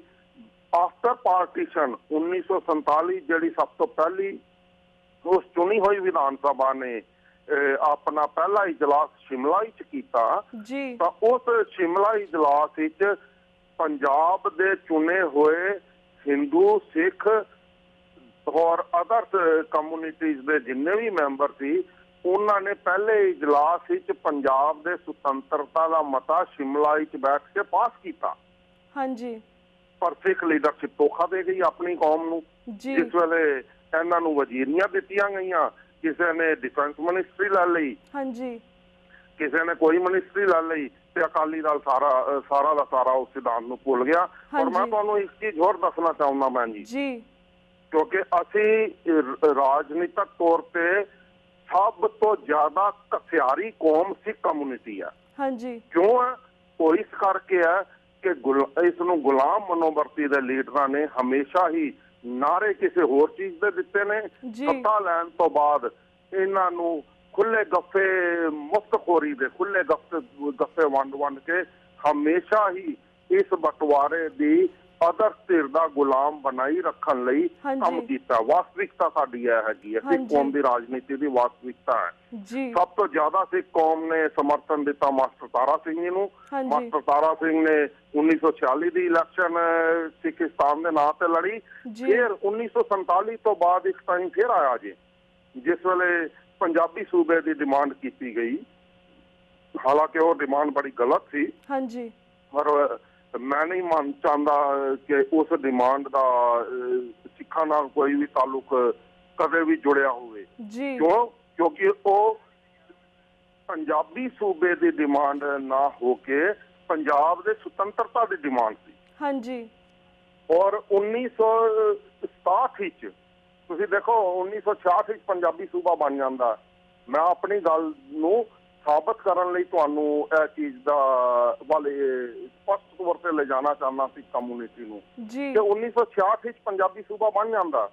Speaker 2: ਆਫਟਰ ਪਾਰਟੀਸ਼ਨ 1947 ਜਿਹੜੀ ਸਭ ਤੋਂ ਪਹਿਲੀ ਉਸ ਚੁਣੀ ਹੋਈ ਵਿਧਾਨ ਸਭਾ ਨੇ ਆਪਣਾ ਪਹਿਲਾ ਇਜਲਾਸ ਸ਼ਿਮਲਾ ਵਿੱਚ ਕੀਤਾ ਤਾਂ ਉਸ ਸ਼ਿਮਲਾ ਇਜਲਾਸ ਵਿੱਚ ਪੰਜਾਬ ਦੇ ਚੁਣੇ ਹੋਏ ਹਿੰਦੂ ਸਿੱਖ ਔਰ ਅਦਰ ਕਮਿਊਨਿਟੀਜ਼ ਦੇ ਜਿੰਨੇ ਵੀ ਮੈਂਬਰ ਸੀ ਉਹਨਾਂ ਨੇ ਪਹਿਲੇ ਇਜਲਾਸ ਵਿੱਚ ਪੰਜਾਬ ਦੇ ਸੁਤੰਤਰਤਾ ਦਾ ਮਤਾ ਸ਼ਿਮਲਾ ਵਿੱਚ ਬੈਠ ਕੇ ਪਾਸ ਕੀਤਾ ਪਰ ਸਿੱਖ ਲੀਡਰਸ਼ਿਪ ਧੋਖਾ ਦੇ ਗਈ ਆਪਣੀ ਕੌਮ ਨੂੰ। ਜਿਸ ਵੇਲੇ ਇਹਨਾਂ ਨੂੰ ਵਜ਼ੀਰੀਆਂ ਦਿੱਤੀਆਂ ਗਈਆਂ ਕਿਸੇ ਨੇ ਡਿਫੈਂਸ ਮਿਨਿਸਟਰੀ ਲੈ ਲਈ ਕਿਸੇ ਨੇ ਕੋਈ ਮਿਨਿਸਟਰੀ ਲੈ ਲਈ ਤੇ ਅਕਾਲੀ ਦਲ ਸਾਰਾ ਦਾ ਸਾਰਾ ਉਸ ਸਿਧਾਂਤ ਨੂੰ ਭੁੱਲ ਗਿਆ। ਔਰ ਮੈਂ ਤੁਹਾਨੂੰ ਇੱਕ ਚੀਜ਼ ਹੋਰ ਦੱਸਣਾ ਚਾਹੁੰਦਾ ਮੈਂ ਜੀ ਕਿਉਂਕਿ ਅਸੀਂ ਰਾਜਨੀਤਿਕ ਤੌਰ ਤੇ ਸਭ ਤੋਂ ਜ਼ਿਆਦਾ ਕਸਿਆਰੀ ਕੌਮ ਸਿੱਖ ਕਮਿਊਨਿਟੀ ਆ ਕਿਉਂ ਹੈ ਉਹ ਇਸ ਕਰਕੇ ਹੈ ਕਿ ਇਸ ਨੂੰ ਗੁਲਾਮ ਮਨੋਵਰਤੀ ਦੇ ਲੀਡਰਾਂ ਨੇ ਹਮੇਸ਼ਾ ਹੀ ਨਾਰੇ ਕਿਸੇ ਹੋਰ ਚੀਜ਼ ਦੇ ਦਿੱਤੇ ਨੇ। ਸੱਤਾ ਲੈਣ ਤੋਂ ਬਾਅਦ ਇਹਨਾਂ ਨੂੰ ਖੁੱਲੇ ਗੱਫੇ, ਮੁਫਤਖੋਰੀ ਦੇ ਖੁੱਲੇ ਗੱਫੇ ਵੰਡ ਕੇ ਹਮੇਸ਼ਾ ਹੀ ਇਸ ਬਟਵਾਰੇ ਦੀ ਅਦਰ ਧਿਰ ਦਾ ਗੁਲਾਮ ਬਣਾਈ ਰੱਖਣ ਲਈ ਕੰਮ ਕੀਤਾ। ਵਾਸਤਵਿਕਤਾ ਸਾਡੀ ਇਹ ਹੈਗੀ ਹੈ, ਸਿੱਖ ਕੌਮ ਦੀ ਰਾਜਨੀਤੀ ਦੀ ਵਾਸਤਵਿਕਤਾ ਹੈ। ਸਭ ਤੋਂ ਜ਼ਿਆਦਾ ਸਿੱਖ ਕੌਮ ਨੇ ਸਮਰਥਨ ਦਿੱਤਾ ਮਾਸਟਰ ਤਾਰਾ ਸਿੰਘ ਜੀ ਨੂੰ। ਮਾਸਟਰ ਤਾਰਾ ਸਿੰਘ ਨੇ 1946 ਦੀ ਇਲੈਕਸ਼ਨ ਸਿੱਖਿਸਤਾਨ ਦੇ ਨਾਂ ਤੇ ਲੜੀ। ਫਿਰ 1947 ਤੋਂ ਬਾਅਦ ਇੱਕ ਟਾਈਮ ਫਿਰ ਆਇਆ ਜੀ ਜਿਸ ਵੇਲੇ ਪੰਜਾਬੀ ਸੂਬੇ ਦੀ ਡਿਮਾਂਡ ਕੀਤੀ ਗਈ। ਹਾਲਾਂਕਿ ਉਹ ਡਿਮਾਂਡ ਬੜੀ ਗਲਤ ਸੀ, ਪਰ ਮੈਂ ਨਹੀਂ ਚਾਹੁੰਦਾ ਕਿ ਉਸ ਡਿਮਾਂਡ ਦਾ ਸਿੱਖਾਂ ਨਾਲ ਕੋਈ ਵੀ ਤਾਲੁਕ ਕਦੇ ਵੀ ਜੁੜਿਆ ਹੋਵੇ। ਕਿਉਂਕਿ ਉਹ ਪੰਜਾਬੀ ਸੂਬੇ ਦੀ ਡਿਮਾਂਡ ਨਾ ਹੋ ਕੇ ਪੰਜਾਬ ਦੇ ਸੁਤੰਤਰਤਾ ਦੀ ਡਿਮਾਂਡ ਸੀ। ਔਰ 1967 ਵਿੱਚ ਤੁਸੀਂ ਦੇਖੋ 1966 ਵਿੱਚ ਪੰਜਾਬੀ ਸੂਬਾ ਬਣ ਜਾਂਦਾ। ਮੈਂ ਆਪਣੀ ਗੱਲ ਨੂੰ ਸਾਬਤ ਕਰਨ ਲਈ ਤੁਹਾਨੂੰ ਇਹ ਚੀਜ਼ ਦਾ ਵੱਲ ਸਪਸ਼ਟ ਤੌਰ ਤੇ ਲਿਜਾਣਾ ਚਾਹੁੰਦਾ ਸੀ ਕਮਿਊਨਿਟੀ ਨੂੰ ਕਿ 1966 ਵਿੱਚ ਪੰਜਾਬੀ ਸੂਬਾ ਬਣ ਜਾਂਦਾ।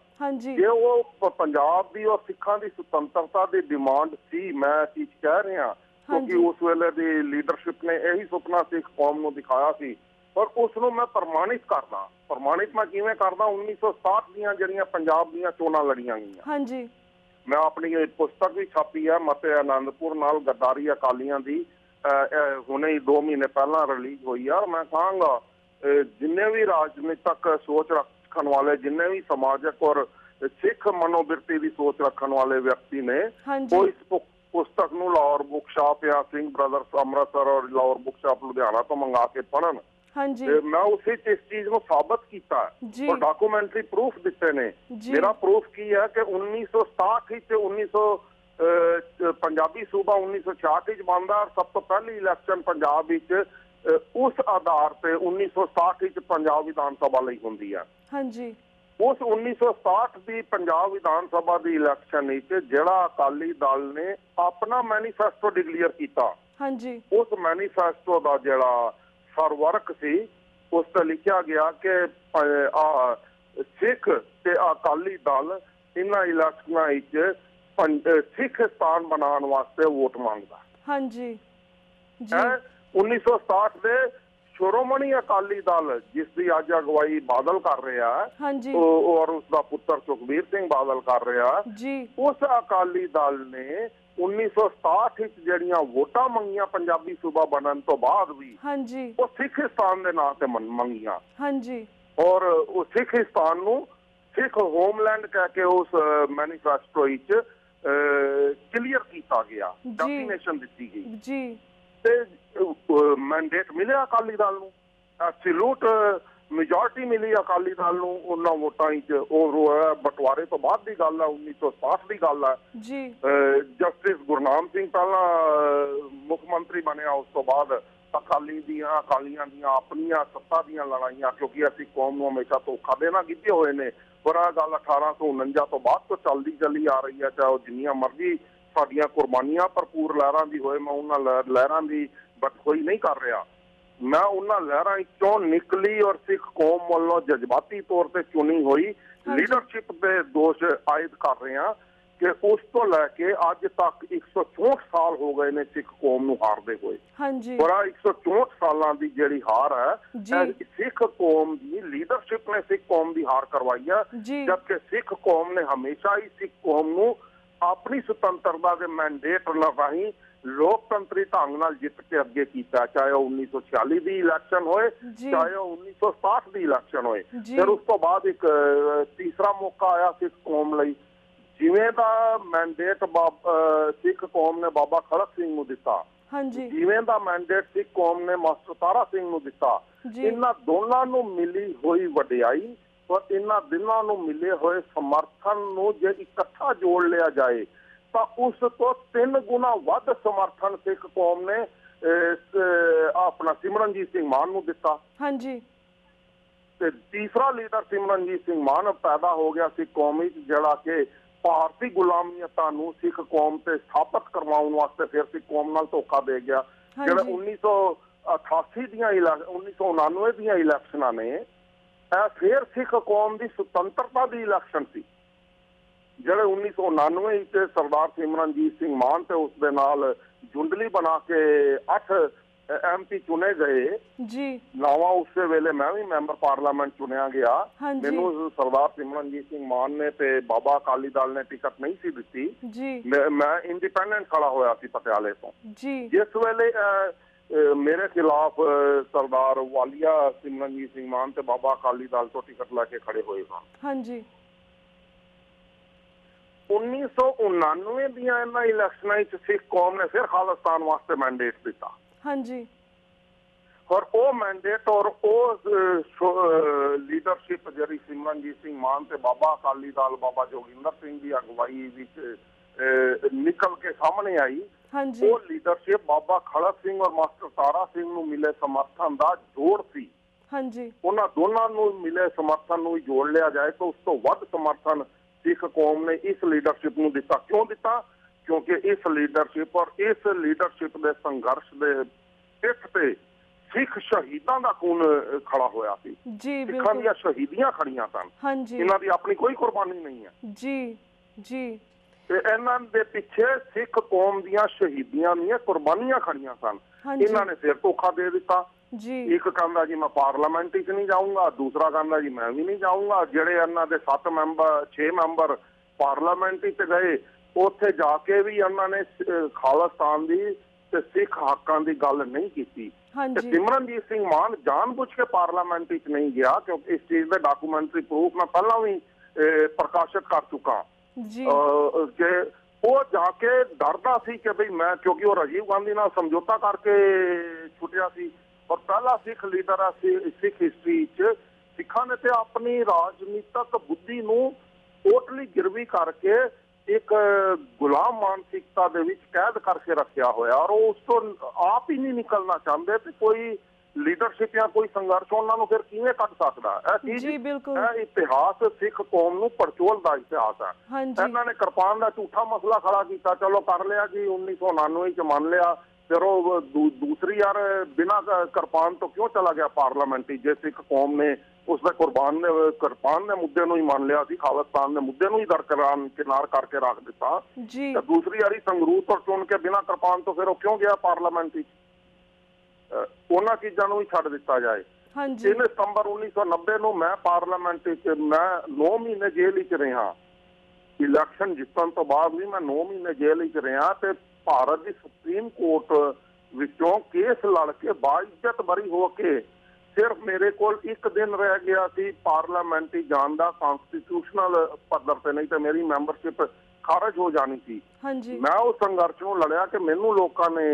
Speaker 2: ਜੇ ਉਹ ਪੰਜਾਬ ਦੀ ਔਰ ਸਿੱਖਾਂ ਦੀ ਸੁਤੰਤਰਤਾ ਦੀ ਡਿਮਾਂਡ ਸੀ, ਮੈਂ ਚੀਜ਼ ਕਹਿ ਰਿਹਾ ਕਿਉਂਕਿ ਉਸ ਵੇਲੇ ਦੀ ਲੀਡਰਸ਼ਿਪ ਨੇ ਇਹੀ ਸੁਪਨਾ ਸਿੱਖ ਕੌਮ ਨੂੰ ਦਿਖਾਇਆ ਸੀ। ਪਰ ਉਸ ਨੂੰ ਮੈਂ ਪ੍ਰਮਾਣਿਤ ਕਰਦਾ। ਪ੍ਰਮਾਣਿਤ ਮੈਂ ਕਿਵੇਂ ਕਰਦਾ? 1967 ਦੀਆਂ ਜਿਹੜੀਆਂ ਪੰਜਾਬ ਦੀਆਂ ਚੋਣਾਂ ਲੜੀਆਂ ਗਈਆਂ, ਮੈਂ ਆਪਣੀ ਪੁਸਤਕ ਵੀ ਛਾਪੀ ਹੈ ਮਤੇ ਆਨੰਦਪੁਰ ਨਾਲ ਗੱਦਾਰੀ ਅਕਾਲੀਆਂ ਦੀ, ਹੁਣੇ ਹੀ 2 ਮਹੀਨੇ ਪਹਿਲਾਂ ਰਿਲੀਜ਼ ਹੋਈ ਆ। ਮੈਂ ਕਹਾਂਗਾ ਜਿੰਨੇ ਵੀ ਰਾਜਨੀਤਕ ਸੋਚ ਰੱਖਣ ਵਾਲੇ, ਜਿੰਨੇ ਵੀ ਸਮਾਜਿਕ ਔਰ ਸਿੱਖ ਮਨੋਵਿਰਤੀ ਦੀ ਸੋਚ ਰੱਖਣ ਵਾਲੇ ਵਿਅਕਤੀ ਨੇ, ਉਹ ਇਸ ਪੁਸਤਕ ਨੂੰ ਲਾਹੌਰ ਬੁੱਕ ਸ਼ਾਪ ਜਾਂ ਸਿੰਘ ਬ੍ਰਦਰਸ ਅੰਮ੍ਰਿਤਸਰ ਔਰ ਲਾਹੌਰ ਬੁੱਕ ਸ਼ਾਪ ਲੁਧਿਆਣਾ ਤੋਂ ਮੰਗਾ ਕੇ ਪੜ੍ਹਨ। ਮੈਂ ਉਸ ਵਿੱਚ ਇਸ ਚੀਜ਼ ਨੂੰ ਸਾਬਤ ਕੀਤਾ ਔਰ ਡਾਕੂਮੈਂਟਰੀ ਪ੍ਰੂਫ ਦਿੱਤੇ ਨੇ। ਮੇਰਾ ਪ੍ਰੂਫ ਕੀ ਹੈ ਕਿ 1967 ਵਿੱਚ ਪੰਜਾਬੀ ਸੂਬਾ 1966 ਵਿੱਚ ਬਣਦਾ। ਸਭ ਤੋਂ ਪਹਿਲੀ ਇਲੈਕਸ਼ਨ ਪੰਜਾਬ ਵਿੱਚ ਉਸ ਆਧਾਰ ਤੇ 1967 ਵਿੱਚ ਪੰਜਾਬ ਵਿਧਾਨ ਸਭਾ ਲਈ ਹੁੰਦੀ ਹੈ। ਉਸ 1967 ਦੀ ਪੰਜਾਬ ਵਿਧਾਨ ਸਭਾ ਦੀ ਇਲੈਕਸ਼ਨ ਵਿੱਚ ਜਿਹੜਾ ਅਕਾਲੀ ਦਲ ਨੇ ਆਪਣਾ ਮੈਨੀਫੈਸਟੋ ਡਿਕਲੇਅਰ ਕੀਤਾ, ਉਸ ਮੈਨੀਫੈਸਟੋ ਦਾ ਜਿਹੜਾ ਸਰਵਰਕ ਸੀ ਉਸ ਤੇ ਲਿਖਿਆ ਗਿਆ ਕਿ ਸਿੱਖ ਤੇ ਅਕਾਲੀ ਦਲ ਇਹਨਾਂ ਇਲੈਕਸ਼ਨਾਂ ਵਿੱਚ ਸਿੱਖਿਸਤਾਨ ਬਣਾਉਣ ਵਾਸਤੇ ਵੋਟ ਮੰਗਦਾ। 1967 ਦੇ ਸ਼੍ਰੋਮਣੀ ਅਕਾਲੀ ਦਲ ਜਿਸ ਦੀ ਅੱਜ ਅਗਵਾਈ ਬਾਦਲ ਕਰ ਰਿਹਾ ਔਰ ਉਸਦਾ ਪੁੱਤਰ ਸੁਖਬੀਰ ਸਿੰਘ ਬਾਦਲ ਕਰ ਰਿਹਾ, ਉਸ ਅਕਾਲੀ ਦਲ ਨੇ 1967 ਵਿੱਚ ਜਿਹੜੀਆਂ ਵੋਟਾਂ ਮੰਗੀਆਂ ਪੰਜਾਬੀ ਸੂਬਾ ਬਣਨ ਤੋਂ ਬਾਅਦ ਵੀ, ਉਹ ਸਿੱਖਿਸਤਾਨ ਦੇ ਨਾਂ ਤੇ ਮੰਗੀਆਂ। ਔਰ ਉਹ ਸਿੱਖਿਸਤਾਨ ਨੂੰ ਸਿੱਖ ਹੋਮਲੈਂਡ ਕਹਿ ਕੇ ਉਸ ਮੈਨੀਫੈਸਟੋ ਵਿੱਚ ਕਲੀਅਰ ਕੀਤਾ ਗਿਆ, ਡੈਫੀਨੇਸ਼ਨ ਦਿੱਤੀ ਗਈ ਤੇ ਮੈਂਡੇਟ ਮਿਲਿਆ ਅਕਾਲੀ ਦਲ ਨੂੰ। ਐਬਸੋਲੂਟ ਮੈਜੋਰਟੀ ਮਿਲੀ ਅਕਾਲੀ ਦਲ ਨੂੰ ਉਹਨਾਂ ਵੋਟਾਂ ਵਿੱਚ। ਉਹ ਬਟਵਾਰੇ ਤੋਂ ਬਾਅਦ ਦੀ ਗੱਲ ਹੈ, 1967 ਦੀ ਗੱਲ ਹੈ। ਜਸਟਿਸ ਗੁਰਨਾਮ ਸਿੰਘ ਪਹਿਲਾਂ ਮੁੱਖ ਮੰਤਰੀ ਬਣਿਆ, ਉਸ ਤੋਂ ਬਾਅਦ ਅਕਾਲੀਆਂ ਦੀਆਂ ਆਪਣੀਆਂ ਸੱਤਾ ਦੀਆਂ ਲੜਾਈਆਂ, ਕਿਉਂਕਿ ਅਸੀਂ ਕੌਮ ਨੂੰ ਹਮੇਸ਼ਾ ਧੋਖਾ ਦੇਣਾ ਕੀਤੇ ਹੋਏ ਨੇ। ਪਰ ਆਹ ਗੱਲ 1849 ਤੋਂ ਬਾਅਦ ਤੋਂ ਚੱਲੀ ਆ ਰਹੀ ਹੈ। ਚਾਹੇ ਉਹ ਜਿੰਨੀਆਂ ਮਰਜ਼ੀ ਸਾਡੀਆਂ ਕੁਰਬਾਨੀਆਂ ਭਰਪੂਰ ਲਹਿਰਾਂ ਦੀ ਹੋਏ, ਮੈਂ ਉਹਨਾਂ ਲਹਿਰਾਂ ਦੀ ਬਦਖੋਈ ਨਹੀਂ ਕਰ ਰਿਹਾ। ਮੈਂ ਉਹਨਾਂ ਲਹਿਰਾਂ ਵਿੱਚੋਂ ਨਿਕਲੀ ਔਰ ਸਿੱਖ ਕੌਮ ਵੱਲੋਂ ਜਜ਼ਬਾਤੀ ਤੌਰ ਤੇ ਚੁਣੀ ਹੋਈ ਲੀਡਰਸ਼ਿਪ ਦੇ ਦੋਸ਼ ਆਇਦ ਕਰ ਰਿਹਾ ਕਿ ਉਸ ਤੋਂ ਲੈ ਕੇ ਅੱਜ ਤੱਕ 164 ਸਾਲ ਹੋ ਗਏ ਨੇ ਸਿੱਖ ਕੌਮ ਨੂੰ ਹਾਰਦੇ ਹੋਏ। ਪਰ 164 ਸਾਲਾਂ ਦੀ ਜਿਹੜੀ ਹਾਰ ਹੈ, ਸਿੱਖ ਕੌਮ ਦੀ ਲੀਡਰਸ਼ਿਪ ਨੇ ਸਿੱਖ ਕੌਮ ਦੀ ਹਾਰ ਕਰਵਾਈ ਹੈ, ਜਦਕਿ ਸਿੱਖ ਕੌਮ ਨੇ ਹਮੇਸ਼ਾ ਹੀ ਸਿੱਖ ਕੌਮ ਨੂੰ ਆਪਣੀ ਸੁਤੰਤਰਤਾ ਦੇ ਮੈਂਡੇਟ ਰਾਹੀਂ ਲੋਕਤੰਤਰੀ ਢੰਗ ਨਾਲ ਜਿੱਤ ਕੇ ਅੱਗੇ ਕੀਤਾ, ਚਾਹੇ ਉਹ 1946 ਦੀ ਇਲੈਕਸ਼ਨ ਹੋਏ, ਚਾਹੇ ਉਹ 1967 ਦੀ ਇਲੈਕਸ਼ਨ ਹੋਏ। ਫਿਰ ਉਸ ਤੋਂ ਬਾਅਦ ਇੱਕ ਤੀਸਰਾ ਮੌਕਾ ਆਇਆ ਸਿੱਖ ਕੌਮ ਲਈ, ਜਿਵੇਂ ਦਾ ਮੈਂਡੇਟ ਸਿੱਖ ਕੌਮ ਨੇ ਬਾਬਾ ਖੜਕ ਸਿੰਘ ਨੂੰ ਦਿੱਤਾ, ਜਿਵੇਂ ਦਾ ਮੈਂਡੇਟ ਸਿੱਖ ਕੌਮ ਨੇ ਮਾਸਟਰ ਤਾਰਾ ਸਿੰਘ ਨੂੰ ਦਿੱਤਾ। ਇਹਨਾਂ ਦੋਨਾਂ ਨੂੰ ਮਿਲੀ ਹੋਈ ਵਡਿਆਈ ਔਰ ਇਹਨਾਂ ਦਿਨਾਂ ਨੂੰ ਮਿਲੇ ਹੋਏ ਸਮਰਥਨ ਨੂੰ ਜੇ ਇਕੱਠਾ ਜੋੜ ਲਿਆ ਜਾਏ ਤਾਂ ਉਸ ਤੋਂ 3 ਗੁਣਾ ਵੱਧ ਸਮਰਥਨ ਸਿੱਖ ਕੌਮ ਨੇ ਆਪਣਾ ਸਿਮਰਨਜੀਤ ਸਿੰਘ ਮਾਨ ਨੂੰ ਦਿੱਤਾ। ਤੇ ਤੀਸਰਾ ਲੀਡਰ ਸਿਮਰਨਜੀਤ ਸਿੰਘ ਮਾਨ ਪੈਦਾ ਹੋ ਗਿਆ ਸਿੱਖ ਕੌਮ ਵਿੱਚ, ਜਿਹੜਾ ਕਿ ਭਾਰਤੀ ਗੁਲਾਮੀਅਤਾਂ ਨੂੰ ਸਿੱਖ ਕੌਮ ਤੇ ਸਥਾਪਿਤ ਕਰਵਾਉਣ ਵਾਸਤੇ ਫਿਰ ਸਿੱਖ ਕੌਮ ਨਾਲ ਧੋਖਾ ਦੇ ਗਿਆ। ਜਿਹੜਾ 88 ਦੀਆਂ 1999 ਦੀਆਂ ਇਲੈਕਸ਼ਨਾਂ ਨੇ ਇਹ ਫਿਰ ਸਿੱਖ ਕੌਮ ਦੀ ਸੁਤੰਤਰਤਾ ਦੀ ਇਲੈਕਸ਼ਨ ਸੀ। ਜਿਹੜੇ 1999 ਵਿੱਚ ਸਰਦਾਰ ਸਿਮਰਨਜੀਤ ਸਿੰਘ ਮਾਨ ਤੇ ਉਸ ਦੇ ਨਾਲ ਜੁੰਡਲੀ ਬਣਾ ਕੇ 8 MP ਚੁਣੇ ਗਏ
Speaker 1: ਜੀ।
Speaker 2: ਨਾਵਾ ਉਸੇ ਵੇਲੇ ਮੈਂ ਵੀ ਮੈਂਬਰ ਪਾਰਲੀਮੈਂਟ ਚੁਣਿਆ ਗਿਆ। ਮੈਨੂੰ ਸਰਦਾਰ ਸਿਮਰਨਜੀਤ ਸਿੰਘ ਮਾਨ ਨੇ ਤੇ ਬਾਬਾ ਅਕਾਲੀ ਦਲ ਨੇ ਟਿਕਟ ਨਹੀਂ ਸੀ ਦਿੱਤੀ
Speaker 1: ਜੀ।
Speaker 2: ਮੈਂ ਇੰਡੀਪੈਂਡੈਂਟ ਖੜਾ ਹੋਇਆ ਸੀ ਪਟਿਆਲੇ ਤੋਂ
Speaker 1: ਜੀ।
Speaker 2: ਜਿਸ ਵੇਲੇ ਮੇਰੇ ਖਿਲਾਫ ਸਰਦਾਰ ਵਾਲੀਆ ਸਿਮਰਨਜੀਤ ਸਿੰਘ ਮਾਨ ਤੇ ਬਾਬਾ ਅਕਾਲੀ ਦਲ ਤੋਂ ਟਿਕਟ ਲੈ ਕੇ ਖੜੇ ਹੋਏ ਸਨ।
Speaker 1: ਹਾਂਜੀ।
Speaker 2: 1999 ਦੀਆਂ ਇਹਨਾਂ ਇਲੈਕਸ਼ਨਾਂ ਵਿੱਚ ਸਿੱਖ ਕੌਮ ਨੇ ਫਿਰ ਖਾਲਿਸਤਾਨ ਵਾਸਤੇ ਮੈਂਡੇਟ ਦਿੱਤਾ। ਹਾਂਜੀ। ਔਰ ਉਹ ਮੈਂਡੇਟ ਔਰ ਉਹ ਲੀਡਰਸ਼ਿਪ ਜਿਹੜੀ ਸਿਮਰਨਜੀਤ ਸਿੰਘ ਮਾਨ ਤੇ ਬਾਬਾ ਅਕਾਲੀ ਦਲ ਬਾਬਾ ਜੋਗਿੰਦਰ ਸਿੰਘ ਦੀ ਅਗਵਾਈ ਵਿੱਚ ਨਿਕਲ ਕੇ ਸਾਹਮਣੇ ਆਈ। ਉਹ ਲੀਡਰਸ਼ਿਪ ਬਾਬਾ ਖੜਕ ਸਿੰਘ ਔਰ ਮਾਸਟਰ ਤਾਰਾ ਸਿੰਘ ਨੂੰ ਮਿਲੇ ਸਮਰਥਨ ਦਾ ਜੋੜ ਸੀ। ਉਹਨਾਂ ਦੋਨਾਂ ਨੂੰ ਮਿਲੇ ਸਮਰਥਨ ਨੂੰ ਜੋੜ ਲਿਆ ਜਾਏ ਤਾਂ ਉਸ ਤੋਂ ਵੱਧ ਸਮਰਥਨ ਸਿੱਖ ਕੌਮ ਨੇ ਇਸ ਲੀਡਰਸ਼ਿਪ ਨੂੰ ਦਿੱਤਾ। ਕਿਉਂ ਦਿੱਤਾ? ਕਿਉਂਕਿ ਇਸ ਲੀਡਰਸ਼ਿਪ ਔਰ ਇਸ ਲੀਡਰਸ਼ਿਪ ਦੇ ਸੰਘਰਸ਼ ਦੇ ਪਿੱਠ ਤੇ ਸਿੱਖ ਸ਼ਹੀਦਾਂ ਦਾ ਖੂਨ ਖੜਾ ਹੋਇਆ ਸੀ। ਸਿੱਖਾਂ ਦੀਆਂ ਸ਼ਹੀਦੀਆਂ ਖੜੀਆਂ ਸਨ। ਇਹਨਾਂ ਦੀ ਆਪਣੀ ਕੋਈ ਕੁਰਬਾਨੀ ਨਹੀਂ ਹੈ। ਜੀ ਜੀ। ਤੇ ਇਹਨਾਂ ਦੇ ਪਿੱਛੇ ਸਿੱਖ ਕੌਮ ਦੀਆਂ ਸ਼ਹੀਦੀਆਂ ਦੀਆਂ ਕੁਰਬਾਨੀਆਂ ਖੜੀਆਂ ਸਨ। ਇਹਨਾਂ ਨੇ ਫਿਰ ਧੋਖਾ ਦੇ ਦਿੱਤਾ। ਇੱਕ ਕਹਿੰਦਾ ਜੀ ਮੈਂ ਪਾਰਲੀਮੈਂਟ ਵਿੱਚ ਨਹੀਂ ਜਾਊਂਗਾ, ਦੂਸਰਾ ਕਹਿੰਦਾ ਜੀ ਮੈਂ ਵੀ ਨਹੀਂ ਜਾਊਂਗਾ। ਜਿਹੜੇ ਇਹਨਾਂ ਦੇ 7 ਮੈਂਬਰ 6 ਮੈਂਬਰ ਪਾਰਲੀਮੈਂਟ ਵਿੱਚ ਗਏ ਉੱਥੇ ਜਾ ਕੇ ਵੀ ਇਹਨਾਂ ਨੇ ਖਾਲਿਸਤਾਨ ਦੀ ਤੇ ਸਿੱਖ ਹੱਕਾਂ ਦੀ ਗੱਲ ਨਹੀਂ ਕੀਤੀ। ਤੇ ਸਿਮਰਨਜੀਤ ਸਿੰਘ ਮਾਨ ਜਾਣਬੁੱਝ ਕੇ ਪਾਰਲੀਮੈਂਟ ਵਿੱਚ ਨਹੀਂ ਗਿਆ ਕਿਉਂਕਿ ਇਸ ਚੀਜ਼ ਦੇ ਡਾਕੂਮੈਂਟਰੀ ਪ੍ਰੂਫ ਮੈਂ ਪਹਿਲਾਂ ਵੀ ਪ੍ਰਕਾਸ਼ਿਤ ਕਰ ਚੁੱਕਾ ਕਿ ਉਹ ਜਾ ਕੇ ਡਰਦਾ ਸੀ ਕਿ ਬਈ ਮੈਂ, ਕਿਉਂਕਿ ਉਹ ਰਾਜੀਵ ਗਾਂਧੀ ਨਾਲ ਸਮਝੌਤਾ ਕਰਕੇ ਛੁੱਟਿਆ ਸੀ ਔਰ ਪਹਿਲਾ ਸਿੱਖ ਲੀਡਰ ਆ ਸਿੱਖ ਹਿਸਟਰੀ ਚ। ਸਿੱਖਾਂ ਨੇ ਤੇ ਆਪਣੀ ਰਾਜਨੀਤਿਕ ਬੁੱਧੀ ਨੂੰ ਟੋਟਲੀ ਗਿਰਵੀ ਕਰਕੇ ਇੱਕ ਗੁਲਾਮ ਮਾਨਸਿਕਤਾ ਦੇ ਵਿੱਚ ਕੈਦ ਕਰਕੇ ਰੱਖਿਆ ਹੋਇਆ ਔਰ ਉਹ ਉਸ ਤੋਂ ਆਪ ਹੀ ਨਹੀਂ ਨਿਕਲਣਾ ਚਾਹੁੰਦੇ ਤੇ ਕੋਈ ਲੀਡਰਸ਼ਿਪ ਜਾਂ ਕੋਈ ਸੰਘਰਸ਼ ਉਹਨਾਂ ਨੂੰ ਫਿਰ ਕਿਵੇਂ ਕੱਢ ਸਕਦਾ? ਇਹ ਚੀਜ਼ ਇਹ ਇਤਿਹਾਸ ਸਿੱਖ ਕੌਮ ਨੂੰ ਪੜਚੋਲ ਦਾ ਇਤਿਹਾਸ ਹੈ। ਇਹਨਾਂ ਨੇ ਕਿਰਪਾਨ ਦਾ ਝੂਠਾ ਮਸਲਾ ਖੜਾ ਕੀਤਾ, ਚਲੋ ਕਰ ਲਿਆ ਜੀ 1999 ਚ ਮੰਨ ਲਿਆ। ਫਿਰ ਉਹ ਦੂਸਰੀ ਯਾਰ ਬਿਨਾਂ ਕਿਰਪਾਨ ਤੋਂ ਕਿਉਂ ਚਲਾ ਗਿਆ ਪਾਰਲੀਮੈਂਟ? ਜੇ ਸਿੱਖ ਕੌਮ ਨੇ ਉਸਦੇ ਕਿਰਪਾਨ ਦੇ ਮੁੱਦੇ ਨੂੰ ਹੀ ਮੰਨ ਲਿਆ ਸੀ, ਖਾਲਿਸਤਾਨ ਦੇ ਮੁੱਦੇ ਨੂੰ ਹੀ ਕਿਨਾਰ ਕਰਕੇ ਰੱਖ ਦਿੱਤਾ ਤੇ ਦੂਸਰੀ ਵਾਰੀ ਸੰਗਰੂਰ ਤੋਂ ਚੁਣ ਕੇ ਬਿਨਾਂ ਕਿਰਪਾਨ ਤੋਂ ਫਿਰ ਉਹ ਕਿਉਂ ਗਿਆ ਪਾਰਲੀਮੈਂਟ ਵਿੱਚ? ਉਹਨਾਂ ਚੀਜ਼ਾਂ ਨੂੰ ਹੀ ਛੱਡ ਦਿੱਤਾ ਜਾਏ। 3 ਸਤੰਬਰ 1990 ਨੂੰ ਮੈਂ ਪਾਰਲੀਮੈਂਟ ਵਿੱਚ ਮੈਂ 9 ਮਹੀਨੇ ਜੇਲ੍ਹ ਵਿੱਚ ਰਿਹਾ। ਇਲੈਕਸ਼ਨ ਜਿੱਤਣ ਤੋਂ ਬਾਅਦ ਵੀ ਮੈਂ 9 ਮਹੀਨੇ ਜੇਲ੍ਹ ਵਿੱਚ ਰਿਹਾ ਤੇ ਭਾਰਤ ਦੀ ਸੁਪਰੀਮ ਕੋਰਟ ਵਿੱਚੋਂ ਕੇਸ ਲੜ ਕੇ ਬਾਇਜ਼ਤ ਬਰੀ ਹੋ ਕੇ ਸਿਰਫ ਮੇਰੇ ਕੋਲ 1 ਦਿਨ ਰਹਿ ਗਿਆ ਸੀ ਪਾਰਲੀਮੈਂਟ ਜਾਣ ਦਾ ਕਨਸਟੀਟਿਊਸ਼ਨਲ ਪੱਧਰ ਤੇ, ਨਹੀਂ ਤੇ ਮੇਰੀ ਮੈਂਬਰਸ਼ਿਪ ਖਾਰਜ ਹੋ ਜਾਣੀ ਸੀ। ਮੈਂ ਉਸ ਸੰਘਰਸ਼ ਨੂੰ ਲੜਿਆ ਕਿ ਮੈਨੂੰ ਲੋਕਾਂ ਨੇ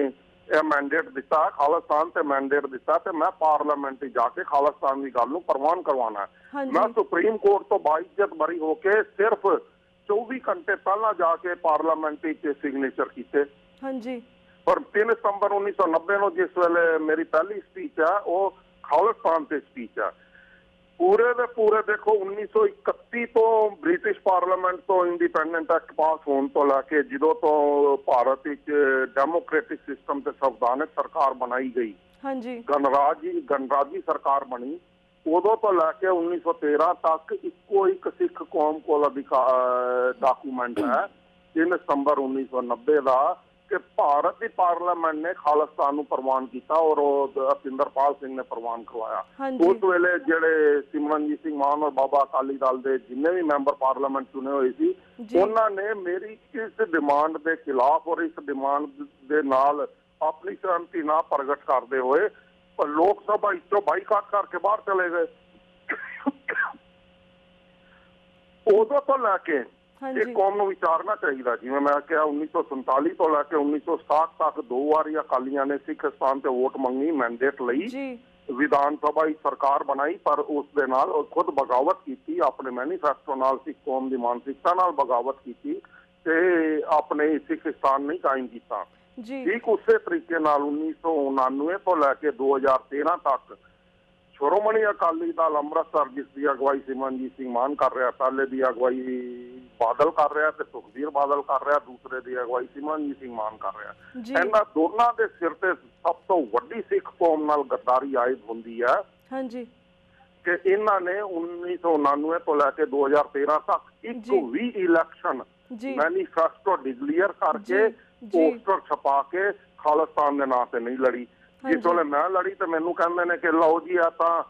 Speaker 2: ਇਹ ਮੈਂਡੇਟ ਦਿੱਤਾ, ਖਾਲਿਸਤਾਨ ਤੇ ਮੈਂਡੇਟ ਦਿੱਤਾ ਤੇ ਮੈਂ ਪਾਰਲੀਮੈਂਟ ਜਾ ਕੇ ਖਾਲਿਸਤਾਨ ਦੀ ਗੱਲ ਨੂੰ ਪ੍ਰਵਾਨ ਕਰਵਾਉਣਾ। ਮੈਂ ਸੁਪਰੀਮ ਕੋਰਟ ਤੋਂ ਬਾਇਜ਼ਤ ਬਰੀ ਹੋ ਕੇ ਸਿਰਫ 24 ਘੰਟੇ ਪਹਿਲਾਂ ਜਾ ਕੇ ਪਾਰਲੀਮੈਂਟ ਵਿੱਚ ਸਿਗਨੇਚਰ ਕੀਤੇ। ਪਰ 3 ਸਤੰਬਰ 1990 ਨੂੰ ਜਿਸ ਵੇਲੇ ਮੇਰੀ ਪਹਿਲੀ ਸਪੀਚ ਹੈ ਉਹ ਖਾਲਿਸਤਾਨ ਤੇ ਸਪੀਚ ਹੈ। ਪੂਰੇ ਦੇ ਪੂਰੇ ਦੇਖੋ 1931 ਤੋਂ ਬ੍ਰਿਟਿਸ਼ ਪਾਰਲੀਮੈਂਟ ਤੋਂ ਇੰਡੀਪੈਂਡੈਂਟ ਐਕਟ ਪਾਸ ਹੋਣ ਤੋਂ ਲੈ ਕੇ ਜਦੋਂ ਤੋਂ ਭਾਰਤ ਵਿੱਚ ਡੈਮੋਕ੍ਰੈਟਿਕ ਸਿਸਟਮ ਤੇ ਸੰਵਿਧਾਨਕ ਸਰਕਾਰ ਬਣਾਈ ਗਈ, ਗਣਰਾਜੀ ਸਰਕਾਰ ਬਣੀ, ਉਦੋਂ ਤੋਂ ਲੈ ਕੇ 1913 ਤੱਕ ਇੱਕੋ ਇੱਕ ਸਿੱਖ ਕੌਮ ਕੋਲ ਡਾਕੂਮੈਂਟ ਹੈ 3 ਸਤੰਬਰ 1990 ਦਾ ਕਿ ਭਾਰਤ ਦੀ ਪਾਰਲੀਮੈਂਟ ਨੇ ਖਾਲਿਸਤਾਨ ਨੂੰ ਪ੍ਰਵਾਨ ਕੀਤਾ ਔਰ ਅਪਿੰਦਰਪਾਲ ਸਿੰਘ ਨੇ ਪ੍ਰਵਾਨ ਕਰਵਾਇਆ। ਉਸ ਵੇਲੇ ਜਿਹੜੇ ਸਿਮਰਨਜੀਤ ਸਿੰਘ ਮਾਨ ਔਰ ਬਾਬਾ ਅਕਾਲੀ ਦਲ ਦੇ ਜਿੰਨੇ ਵੀ ਮੈਂਬਰ ਪਾਰਲੀਮੈਂਟ ਚੁਣੇ ਹੋਏ ਸੀ ਉਹਨਾਂ ਨੇ ਮੇਰੀ ਇਸ ਡਿਮਾਂਡ ਦੇ ਖਿਲਾਫ ਔਰ ਇਸ ਡਿਮਾਂਡ ਦੇ ਨਾਲ ਆਪਣੀ ਸਹਿਮਤੀ ਨਾ ਪ੍ਰਗਟ ਕਰਦੇ ਹੋਏ ਲੋਕ ਸਭਾ ਵਿੱਚੋਂ ਬਾਈਕਾਟ ਕਰਕੇ ਬਾਹਰ ਚਲੇ ਗਏ। ਉਦੋਂ ਤੋਂ ਲੈ ਕੇ ਇਹ ਕੌਮ ਨੂੰ ਵਿਚਾਰਨਾ ਚਾਹੀਦਾ। ਜਿਵੇਂ ਮੈਂ ਕਿਹਾ 1947 ਤੋਂ ਲੈ ਕੇ 1967 ਤੱਕ 2 ਵਾਰੀ ਅਕਾਲੀਆਂ ਨੇ ਸਿੱਖਸਤਾਨ ਤੇ ਵੋਟ ਮੰਗੀ, ਮੈਂਡੇਟ ਲਈ, ਵਿਧਾਨ ਸਭਾ ਵਿੱਚ ਸਰਕਾਰ ਬਣਾਈ ਪਰ ਉਸ ਦੇ ਨਾਲ ਖੁਦ ਬਗਾਵਤ ਕੀਤੀ, ਆਪਣੇ ਮੈਨੀਫੈਸਟੋ ਨਾਲ ਸਿੱਖ ਕੌਮ ਦੀ ਮਾਨਸਿਕਤਾ ਨਾਲ ਬਗਾਵਤ ਕੀਤੀ ਤੇ ਆਪਣੇ ਸਿੱਖਸਤਾਨ ਨਹੀਂ ਕਾਇਮ ਕੀਤਾ। ਠੀਕ ਉਸੇ ਤਰੀਕੇ ਨਾਲ 1999 ਤੋਂ ਲੈ ਕੇ 2013 ਤੱਕ ਸ਼੍ਰੋਮਣੀ ਅਕਾਲੀ ਦਲ ਅੰਮ੍ਰਿਤਸਰ ਜਿਸ ਦੀ ਅਗਵਾਈ ਸਿਮਰਨਜੀਤ ਸਿੰਘ ਮਾਨ ਕਰ ਰਿਹਾ, ਪਹਿਲੇ ਦੀ ਅਗਵਾਈ ਬਾਦਲ ਕਰ ਰਿਹਾ ਤੇ ਸੁਖਬੀਰ ਬਾਦਲ ਕਰ ਰਿਹਾ, ਦੂਸਰੇ ਦੀ ਅਗਵਾਈ ਸਿਮਰਨਜੀਤ ਸਿੰਘ ਮਾਨ ਕਰ ਰਿਹਾ। ਇਹਨਾਂ ਦੋਨਾਂ ਦੇ ਸਿਰ ਤੇ ਸਭ ਤੋਂ ਵੱਡੀ ਸਿੱਖ ਕੌਮ ਨਾਲ ਗੱਦਾਰੀ ਆਇਦ ਹੁੰਦੀ ਹੈ
Speaker 1: ਹਾਂਜੀ
Speaker 2: ਕਿ ਇਹਨਾਂ ਨੇ 1999 ਤੋਂ ਲੈ ਕੇ 2013 ਤੱਕ ਇੱਕ ਵੀ ਇਲੈਕਸ਼ਨ ਮੈਨੀਫੈਸਟੋ ਡਿਕਲੇਅਰ ਕਰਕੇ ਪੋਸਟਰ ਛਪਾ ਕੇ ਖਾਲਿਸਤਾਨ ਦੇ ਨਾਂ ਤੇ ਨਹੀਂ ਲੜੀ। ਜਿਸ ਵੇਲੇ ਮੈਂ ਲੜੀ ਤੇ ਮੈਨੂੰ ਕਹਿੰਦੇ ਨੇ ਕਿ ਲਓ ਜੀ ਇਹ ਤਾਂ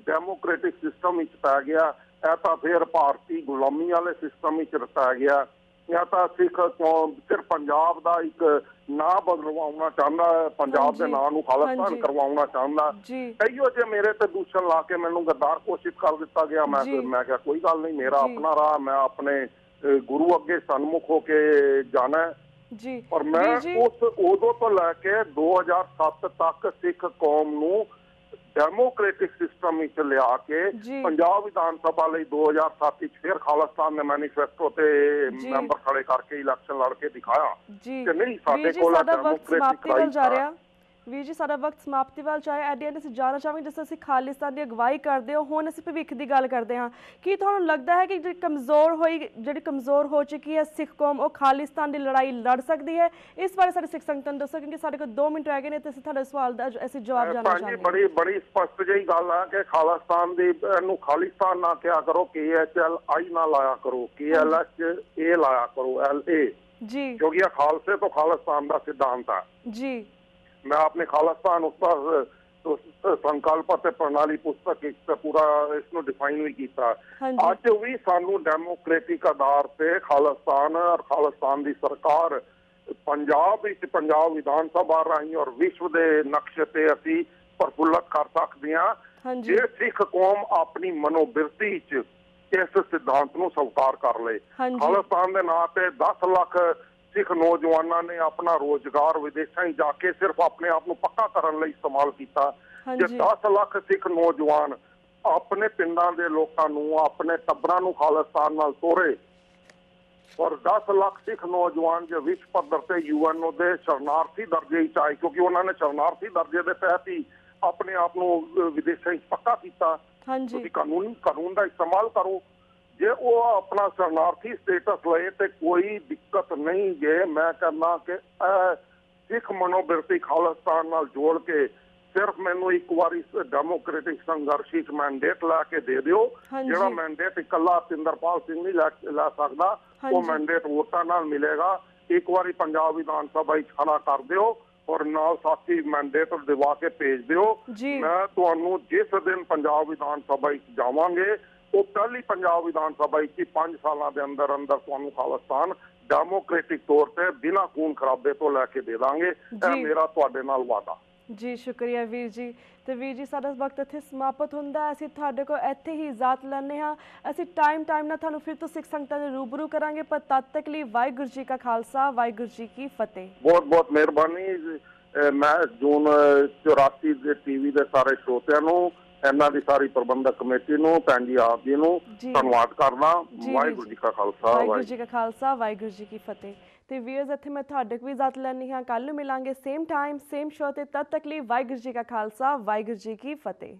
Speaker 2: ਡੈਮੋਕ੍ਰੈਟਿਕ ਸਿਸਟਮ ਵਿੱਚ ਪੈ ਗਿਆ, ਇਹ ਤਾਂ ਫਿਰ ਭਾਰਤੀ ਗੁਲਾਮੀ ਵਾਲੇ ਸਿਸਟਮ ਵਿੱਚ ਪੈ ਗਿਆ, ਜਾਂ ਤਾਂ ਸਿੱਖ ਕੌਮ ਸਿਰਫ ਪੰਜਾਬ ਦਾ ਇੱਕ ਨਾਂ ਬਦਲਵਾਉਣਾ ਚਾਹੁੰਦਾ, ਪੰਜਾਬ ਦੇ ਨਾਂ ਨੂੰ ਖਾਲਿਸਤਾਨ ਕਰਵਾਉਣਾ ਚਾਹੁੰਦਾ। ਕਈਓ ਜੇ ਮੇਰੇ ਤੇ ਦੂਸ਼ਣ ਲਾ ਕੇ ਮੈਨੂੰ ਗੱਦਾਰ ਘੋਸ਼ਿਤ ਕਰ ਦਿੱਤਾ ਗਿਆ। ਮੈਂ ਕਿਹਾ ਕੋਈ ਗੱਲ ਨਹੀਂ, ਮੇਰਾ ਆਪਣਾ ਰਾਹ, ਮੈਂ ਆਪਣੇ ਗੁਰੂ ਅੱਗੇ ਸਨਮੁਖ ਹੋ ਕੇ ਜਾਣਾ। ਔਰ ਮੈਂ ਉਦੋਂ ਤੋਂ ਲੈ ਕੇ 2007 ਤੱਕ ਸਿੱਖ ਕੌਮ ਨੂੰ ਡੈਮੋਕ੍ਰੈਟਿਕ ਸਿਸਟਮ ਵਿੱਚ ਲਿਆ ਕੇ ਪੰਜਾਬ ਵਿਧਾਨ ਸਭਾ ਲਈ 2007 ਵਿੱਚ ਫਿਰ ਖਾਲਿਸਤਾਨ ਦੇ ਮੈਨੀਫੈਸਟੋ ਤੇ ਮੈਂਬਰ ਖੜੇ ਕਰਕੇ ਇਲੈਕਸ਼ਨ ਲੜ ਕੇ ਦਿਖਾਇਆ ਕਿ ਨਹੀਂ ਸਾਡੇ ਕੋਲ ਡੈਮੋਕ੍ਰੈਟਿਕ ਰਾਈਟ।
Speaker 1: ਵੀਰ ਜੀ ਸਾਡਾ ਵਕਤ ਸਮਾਪਤੀ ਵੱਲ ਚਾਹੇ ਐਟ ਦੀ ਐਂਡ ਅਸੀਂ ਜਾਣਨਾ ਚਾਹਾਂਗੇ, ਜਿਸ ਅਸੀਂ ਖਾਲਿਸਤਾਨ ਦੀ ਅਗਵਾਈ ਕਰਦੇ ਹੋ, ਹੁਣ ਅਸੀਂ ਭਵਿੱਖ ਦੀ ਗੱਲ ਕਰਦੇ ਹਾਂ, ਕੀ ਤੁਹਾਨੂੰ ਲੱਗਦਾ ਹੈ ਕਿ ਜਿਹੜੀ ਕਮਜ਼ੋਰ ਹੋ ਚੁੱਕੀ ਹੈ ਸਿੱਖ ਕੌਮ, ਉਹ ਖਾਲਿਸਤਾਨ ਦੀ ਲੜਾਈ ਲੜ ਸਕਦੀ ਹੈ? ਇਸ ਬਾਰੇ ਸਾਡੇ ਸਿੱਖ ਸੰਗਤਾਂ ਨੂੰ ਦੱਸੋ, ਕਿਉਂਕਿ ਸਾਡੇ ਕੋਲ 2 ਮਿੰਟ ਰਹਿ ਗਏ ਨੇ ਤੇ ਅਸੀਂ ਤੁਹਾਡੇ ਸਵਾਲ ਦਾ ਅਸੀਂ ਜਵਾਬ ਜਾਣਨਾ ਚਾਹਾਂਗੇ।
Speaker 2: ਬੜੀ ਸਪਸ਼ਟ ਜਿਹੀ ਗੱਲ ਹੈ ਕਿ ਖਾਲਿਸਤਾਨ ਦੀ ਨੂੰ ਖਾਲਿਸਤਾਨ ਨਾ ਕਿਹਾ ਕਰੋ, KHLI ਨਾ ਲਾਇਆ ਕਰੋ, KLHA ਲਾਇਆ ਕਰੋ, LA ਜੀ, ਕਿਉਂਕਿ ਇਹ ਖਾਲਸੇ ਤੋਂ ਖਾਲਿਸਤਾਨ ਦਾ ਸਿਧਾਂਤ ਹੈ ਜੀ। मैं अपने खालिस्तान उस पर संकल्प ਅਤੇ ਪ੍ਰਣਾਲੀ ਪੁਸਤਕ ਵਿੱਚ ਪੂਰਾ ਇਸਨੂੰ ਡਿਫਾਈਨ ਵੀ ਕੀਤਾ। ਅੱਜ ਵੀ ਸਾਨੂੰ ਡੈਮੋਕ੍ਰੈਟਿਕ ਆਧਾਰ ਤੇ ਖਾਲਿਸਤਾਨ ਔਰ ਖਾਲਿਸਤਾਨ ਦੀ ਸਰਕਾਰ ਪੰਜਾਬ ਵਿੱਚ ਪੰਜਾਬ ਵਿਧਾਨ ਸਭਾ ਰਾਹੀਂ ਔਰ ਵਿਸ਼ਵ ਦੇ ਨਕਸ਼ੇ ਤੇ ਅਸੀਂ ਪ੍ਰਫੁੱਲਤ ਕਰ ਸਕਦੇ ਹਾਂ ਜੇ ਸਿੱਖ ਕੌਮ ਆਪਣੀ ਮਨੋਬਿਰਤੀ ਚ ਇਸ ਸਿਧਾਂਤ ਨੂੰ ਸਵੀਕਾਰ ਕਰ ਲਏ। ਖਾਲਿਸਤਾਨ ਦੇ ਨਾਂ ਤੇ 10 ਲੱਖ ਸਿੱਖ ਨੌਜਵਾਨਾਂ ਨੇ ਆਪਣਾ ਰੋਜ਼ਗਾਰ ਵਿਦੇਸ਼ਾਂ ਹੀ ਜਾ ਕੇ ਸਿਰਫ ਆਪਣੇ ਆਪ ਨੂੰ ਪੱਕਾ ਕਰਨ ਲਈ ਇਸਤੇਮਾਲ ਕੀਤਾ। ਜੇ 10 ਲੱਖ ਸਿੱਖ ਨੌਜਵਾਨ ਆਪਣੇ ਪਿੰਡਾਂ ਦੇ ਲੋਕਾਂ ਨੂੰ, ਆਪਣੇ ਟੱਬਰਾਂ ਨੂੰ ਖਾਲਿਸਤਾਨ ਨਾਲ ਤੋਰੇ ਔਰ 10 ਲੱਖ ਸਿੱਖ ਨੌਜਵਾਨ ਜੇ ਵਿਸ਼ਵ ਪੱਧਰ ਤੇ UN ਦੇ ਸ਼ਰਨਾਰਥੀ ਦਰਜੇ ਵਿੱਚ ਆਏ, ਕਿਉਂਕਿ ਉਹਨਾਂ ਨੇ ਸ਼ਰਨਾਰਥੀ ਦਰਜੇ ਦੇ ਤਹਿਤ ਹੀ ਆਪਣੇ ਆਪ ਨੂੰ ਵਿਦੇਸ਼ਾਂ ਵਿੱਚ ਪੱਕਾ ਕੀਤਾ। ਤੁਸੀਂ ਕਾਨੂੰਨ ਦਾ ਇਸਤੇਮਾਲ ਕਰੋ। ਜੇ ਉਹ ਆਪਣਾ ਸ਼ਰਨਾਰਥੀ ਸਟੇਟਸ ਲਏ ਤੇ ਕੋਈ ਦਿੱਕਤ ਨਹੀਂ। ਜੇ ਮੈਂ ਕਹਿੰਦਾ ਕਿ ਸਿੱਖ ਮਨੋਬਿਰਤੀ ਖਾਲਿਸਤਾਨ ਨਾਲ ਜੋੜ ਕੇ ਸਿਰਫ ਮੈਨੂੰ ਇੱਕ ਵਾਰੀ ਡੈਮੋਕ੍ਰੈਟਿਕ ਸੰਘਰਸ਼ ਵਿੱਚ ਮੈਂਡੇਟ ਲੈ ਕੇ ਦੇ ਦਿਓ, ਜਿਹੜਾ ਮੈਂਡੇਟ ਇਕੱਲਾ ਸਿੰਦਰਪਾਲ ਸਿੰਘ ਨਹੀਂ ਲੈ ਸਕਦਾ, ਉਹ ਮੈਂਡੇਟ ਵੋਟਾਂ ਨਾਲ ਮਿਲੇਗਾ। ਇੱਕ ਵਾਰੀ ਪੰਜਾਬ ਵਿਧਾਨ ਸਭਾ ਵਿੱਚ ਖੜਾ ਕਰ ਦਿਓ ਔਰ ਨਾਲ ਸਾਥੀ ਮੈਂਡੇਟ ਦਿਵਾ ਕੇ ਭੇਜ ਦਿਓ। ਮੈਂ ਤੁਹਾਨੂੰ ਜਿਸ ਦਿਨ ਪੰਜਾਬ ਵਿਧਾਨ ਸਭਾ ਵਿੱਚ ਜਾਵਾਂਗੇ ਉਹ ਪਹਿਲੀ ਪੰਜਾਬ ਵਿਧਾਨ ਸਭਾ ਵਿੱਚ 5 ਸਾਲਾਂ ਦੇ ਅੰਦਰ ਤੁਹਾਨੂੰ ਖਾਲਿਸਤਾਨ ਡੈਮੋਕ੍ਰੈਟਿਕ ਤੌਰ ਤੇ ਬਿਨਾਂ ਖੂਨ ਖਰਾਬੇ ਤੋਂ ਲੈ ਕੇ ਦੇ ਦਾਂਗੇ। ਇਹ ਮੇਰਾ ਤੁਹਾਡੇ ਨਾਲ ਵਾਅਦਾ ਜੀ। ਸ਼ੁਕਰੀਆ ਵੀਰ ਜੀ। ਤੇ ਵੀਰ ਜੀ ਸਾਡਾ ਵਕਤ ਇੱਥੇ ਸਮਾਪਤ ਹੁੰਦਾ, ਅਸੀਂ ਤੁਹਾਡੇ ਕੋਲ ਇੱਥੇ ਹੀ ਇਜਾਜ਼ਤ ਲੈਂਦੇ ਹਾਂ। ਅਸੀਂ ਟਾਈਮ ਨਾਲ ਤੁਹਾਨੂੰ ਫਿਰ ਤੋਂ ਸਿੱਖ ਸੰਗਤਾਂ ਦੇ ਰੂਬਰੂ ਕਰਾਂਗੇ, ਪਰ ਤਦ ਤੱਕ ਲਈ ਵਾਹਿਗੁਰੂ ਜੀ ਕਾ ਖਾਲਸਾ, ਵਾਹਿਗੁਰੂ ਜੀ ਕੀ ਫਤਿਹ। ਬਹੁਤ ਬਹੁਤ ਮਿਹਰਬਾਨੀ। ਮੈਂ ਜੂਨ 84 ਦੇ TV ਦੇ ਸਾਰੇ ਸਰੋਤਿਆਂ ਨੂੰ, ਇਹਨਾਂ ਦੀ ਸਾਰੀ ਪ੍ਰਬੰਧਕ ਕਮੇਟੀ ਨੂੰ, ਭੈਣ ਜੀ ਆਪ ਜੀ ਨੂੰ ਧੰਨਵਾਦ ਕਰਦਾ। ਵਾਹਿਗੁਰੂ ਜੀ ਕਾ ਖਾਲਸਾ, ਵਾਹਿਗੁਰੂ ਜੀ ਕਾ ਖਾਲਸਾ, ਵਾਹਿਗੁਰੂ ਜੀ ਕੀ ਫਤਿਹ। ਤੇ ਵੀਅਰਸ ਇੱਥੇ ਮੈਂ ਤੁਹਾਡੇ ਕੋਲ ਵੀ ਇਜਾਜ਼ਤ ਲੈਂਦੀ ਹਾਂ। ਕੱਲ੍ਹ ਨੂੰ ਮਿਲਾਂਗੇ ਸੇਮ ਟਾਈਮ ਸੇਮ ਸ਼ੋ ਤੇ, ਤਦ ਤੱਕ ਲਈ ਵਾਹਿਗੁਰੂ ਜੀ ਕਾ ਖਾਲਸਾ, ਵਾਹਿਗੁਰੂ ਜੀ ਕੀ ਫਤਿਹ।